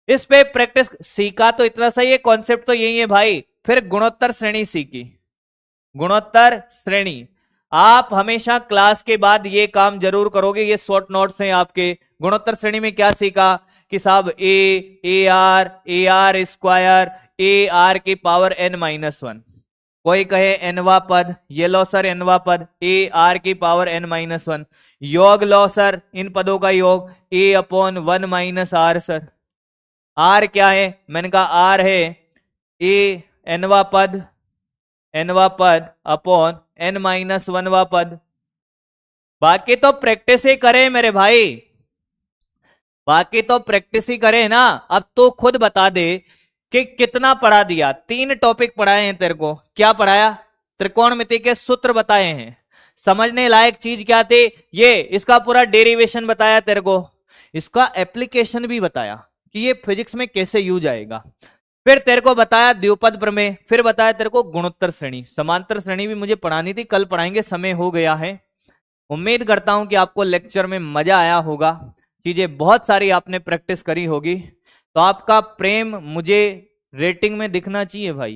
इस पे प्रैक्टिस सीखा तो इतना सही है, कॉन्सेप्ट तो यही है भाई। फिर गुणोत्तर श्रेणी सीखी, गुणोत्तर श्रेणी। आप हमेशा क्लास के बाद ये काम जरूर करोगे, ये शॉर्ट नोट्स हैं आपके। गुणोत्तर श्रेणी में क्या सीखा कि साहब A R square, A R की पावर n माइनस 1, कोई कहे एनवा पद, ये लो सर एनवा पद, ए आर की पावर n माइनस 1। योग लो सर इन पदों का योग, A upon 1 minus R. Sir R क्या है? मैंने कहा आर है ए एनवा पद अपॉन n माइनस 1वां पद। बाकी तो प्रैक्टिस ही करें मेरे भाई, बाकी तो प्रैक्टिस ही करें ना। अब तो खुद बता दे कि कितना पढ़ा दिया। 3 टॉपिक पढ़ाए हैं तेरे को। क्या पढ़ाया? त्रिकोणमिति के सूत्र बताए हैं। समझने लायक चीज क्या थी? ये इसका पूरा डेरिवेशन बताया तेरे को, इसका एप्लीकेशन भी बताया कि ये फिजिक्स में कैसे यूज आएगा। फिर तेरे को बताया द्विपद प्रमेय, फिर बताया तेरे को गुणोत्तर श्रेणी। समांतर श्रेणी भी मुझे पढ़ानी थी, कल पढ़ाएंगे, समय हो गया है। उम्मीद करता हूं कि आपको लेक्चर में मजा आया होगा, चीजें बहुत सारी आपने प्रैक्टिस करी होगी। तो आपका प्रेम मुझे रेटिंग में दिखना चाहिए भाई,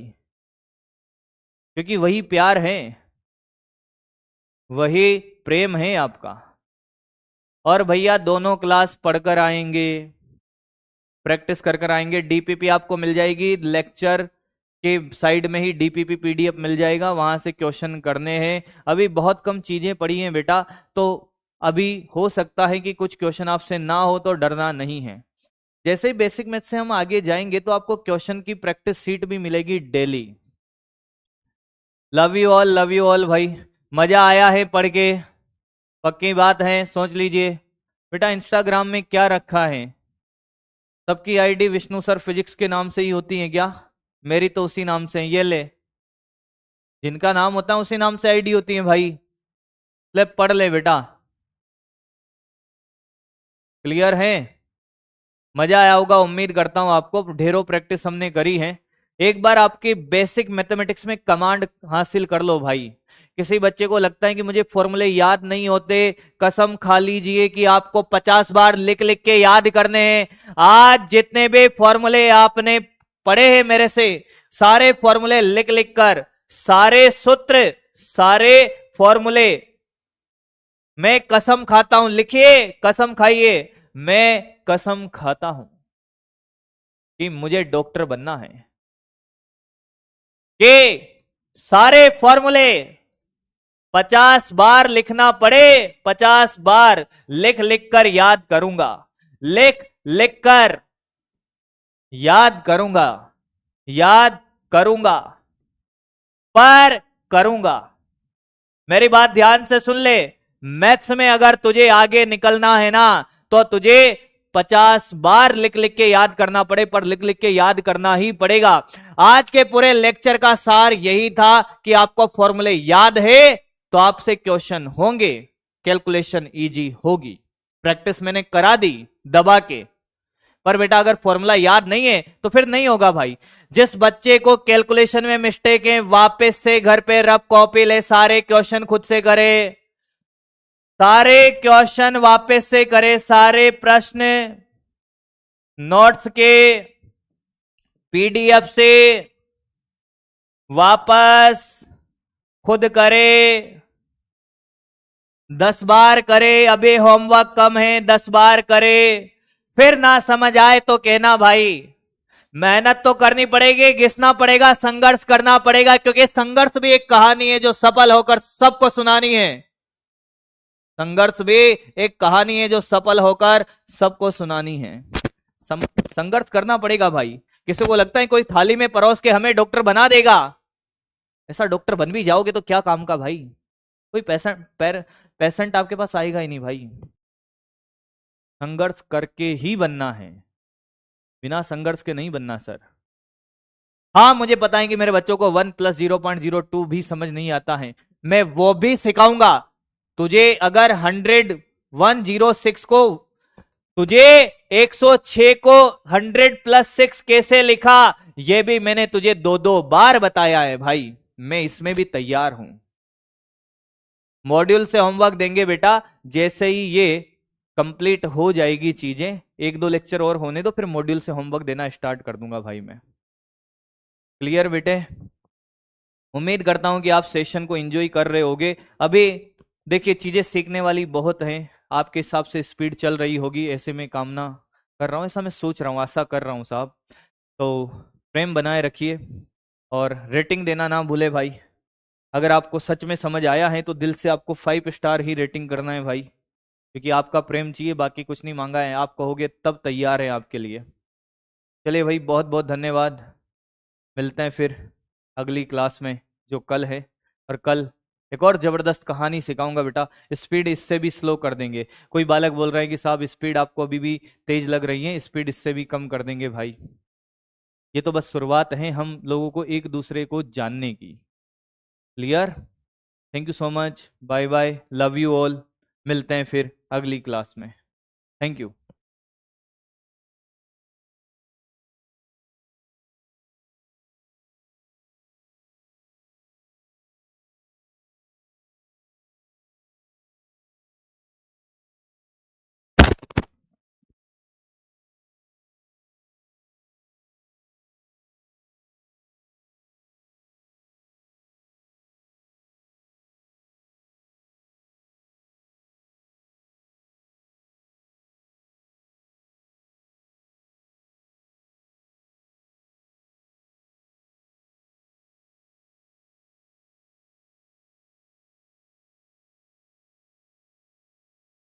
क्योंकि वही प्यार है, वही प्रेम है आपका। और भैया दोनों क्लास पढ़कर आएंगे, प्रैक्टिस कर कर आएंगे। डीपीपी आपको मिल जाएगी, लेक्चर के साइड में ही डीपीपी पीडीएफ मिल जाएगा, वहां से क्वेश्चन करने हैं। अभी बहुत कम चीजें पढ़ी हैं बेटा, तो अभी हो सकता है कि कुछ क्वेश्चन आपसे ना हो, तो डरना नहीं है। जैसे ही बेसिक मैथ से हम आगे जाएंगे तो आपको क्वेश्चन की प्रैक्टिस शीट भी मिलेगी डेली। लव यू ऑल भाई, मजा आया है पढ़ के? पक्की बात है, सोच लीजिए। बेटा इंस्टाग्राम में क्या रखा है? सबकी आईडी विष्णु सर फिजिक्स के नाम से ही होती है क्या? मेरी तो उसी नाम से है, ये ले, जिनका नाम होता है उसी नाम से आईडी होती है भाई। ले पढ़ ले बेटा, क्लियर है? मजा आया होगा, उम्मीद करता हूं आपको। ढेरों प्रैक्टिस हमने करी है। एक बार आपकी बेसिक मैथमेटिक्स में कमांड हासिल कर लो भाई। किसी बच्चे को लगता है कि मुझे फॉर्मूले याद नहीं होते, कसम खा लीजिए कि आपको 50 बार लिख लिख के याद करने हैं। आज जितने भी फॉर्मूले आपने पढ़े हैं मेरे से, सारे फॉर्मूले लिख लिख कर, सारे सूत्र, सारे फॉर्मूले, मैं कसम खाता हूं, लिखिए, कसम खाइए, मैं कसम खाता हूं कि मुझे डॉक्टर बनना है, कि सारे फॉर्मूले 50 बार लिखना पड़े, 50 बार लिख लिख कर याद करूंगा, लिख लिख कर याद करूंगा, याद करूंगा, पर करूंगा। मेरी बात ध्यान से सुन ले, मैथ्स में अगर तुझे आगे निकलना है ना, तो तुझे 50 बार लिख लिख के याद करना पड़े, पर लिख लिख के याद करना ही पड़ेगा। आज के पूरे लेक्चर का सार यही था कि आपको फॉर्मूले याद है तो आपसे क्वेश्चन होंगे, कैलकुलेशन इजी होगी। प्रैक्टिस मैंने करा दी दबा के, पर बेटा अगर फॉर्मूला याद नहीं है तो फिर नहीं होगा भाई। जिस बच्चे को कैलकुलेशन में मिस्टेक है, वापस से घर पे रफ कॉपी ले, सारे क्वेश्चन खुद से करे, सारे क्वेश्चन वापस से करे, सारे प्रश्न नोट्स के पीडीएफ से वापस खुद करे, 10 बार करे। अभी होमवर्क कम है, 10 बार करे। फिर ना समझ आए तो कहना भाई, मेहनत तो करनी पड़ेगी, घिसना पड़ेगा, संघर्ष करना पड़ेगा, क्योंकि संघर्ष भी एक कहानी है जो सफल होकर सबको सुनानी है। संघर्ष भी एक कहानी है जो सफल होकर सबको सुनानी है। संघर्ष करना पड़ेगा भाई। किसी को लगता है कोई थाली में परोस के हमें डॉक्टर बना देगा, ऐसा डॉक्टर बन भी जाओगे तो क्या काम का भाई? कोई पेशेंट आपके पास आएगा ही नहीं भाई। संघर्ष करके ही बनना है, बिना संघर्ष के नहीं बनना सर। हाँ मुझे पता है कि मेरे बच्चों को 1+0.02 भी समझ नहीं आता है, मैं वो भी सिखाऊंगा तुझे। अगर 106 को, तुझे 106 को 100+6 कैसे लिखा, ये भी मैंने तुझे 2 बार बताया है भाई। मैं इसमें भी तैयार हूं। मॉड्यूल से होमवर्क देंगे बेटा, जैसे ही ये कंप्लीट हो जाएगी चीजें, 1-2 लेक्चर और होने दो, फिर मॉड्यूल से होमवर्क देना स्टार्ट कर दूंगा भाई मैं। क्लियर बेटे? उम्मीद करता हूं कि आप सेशन को एंजॉय कर रहे होगे। अभी देखिए चीजें सीखने वाली बहुत हैं, आपके हिसाब से स्पीड चल रही होगी, ऐसे में कामना कर रहा हूं, ऐसा मैं सोच रहा हूं, आशा कर रहा हूं साहब। तो प्रेम बनाए रखिए और रेटिंग देना ना भूले भाई। अगर आपको सच में समझ आया है तो दिल से आपको 5 स्टार ही रेटिंग करना है भाई, क्योंकि आपका प्रेम चाहिए, बाकी कुछ नहीं मांगा है। आप कहोगे तब तैयार है आपके लिए। चलिए भाई, बहुत बहुत धन्यवाद। मिलते हैं फिर अगली क्लास में जो कल है। और कल एक और जबरदस्त कहानी सिखाऊंगा बेटा, स्पीड इससे भी स्लो कर देंगे। कोई बालक बोल रहा है कि साहब स्पीड आपको अभी भी तेज लग रही है, स्पीड इससे भी कम कर देंगे भाई। ये तो बस शुरुआत है हम लोगों को एक दूसरे को जानने की। Clear? Thank you so much, bye bye, love you all. मिलते हैं फिर अगली क्लास में। Thank you.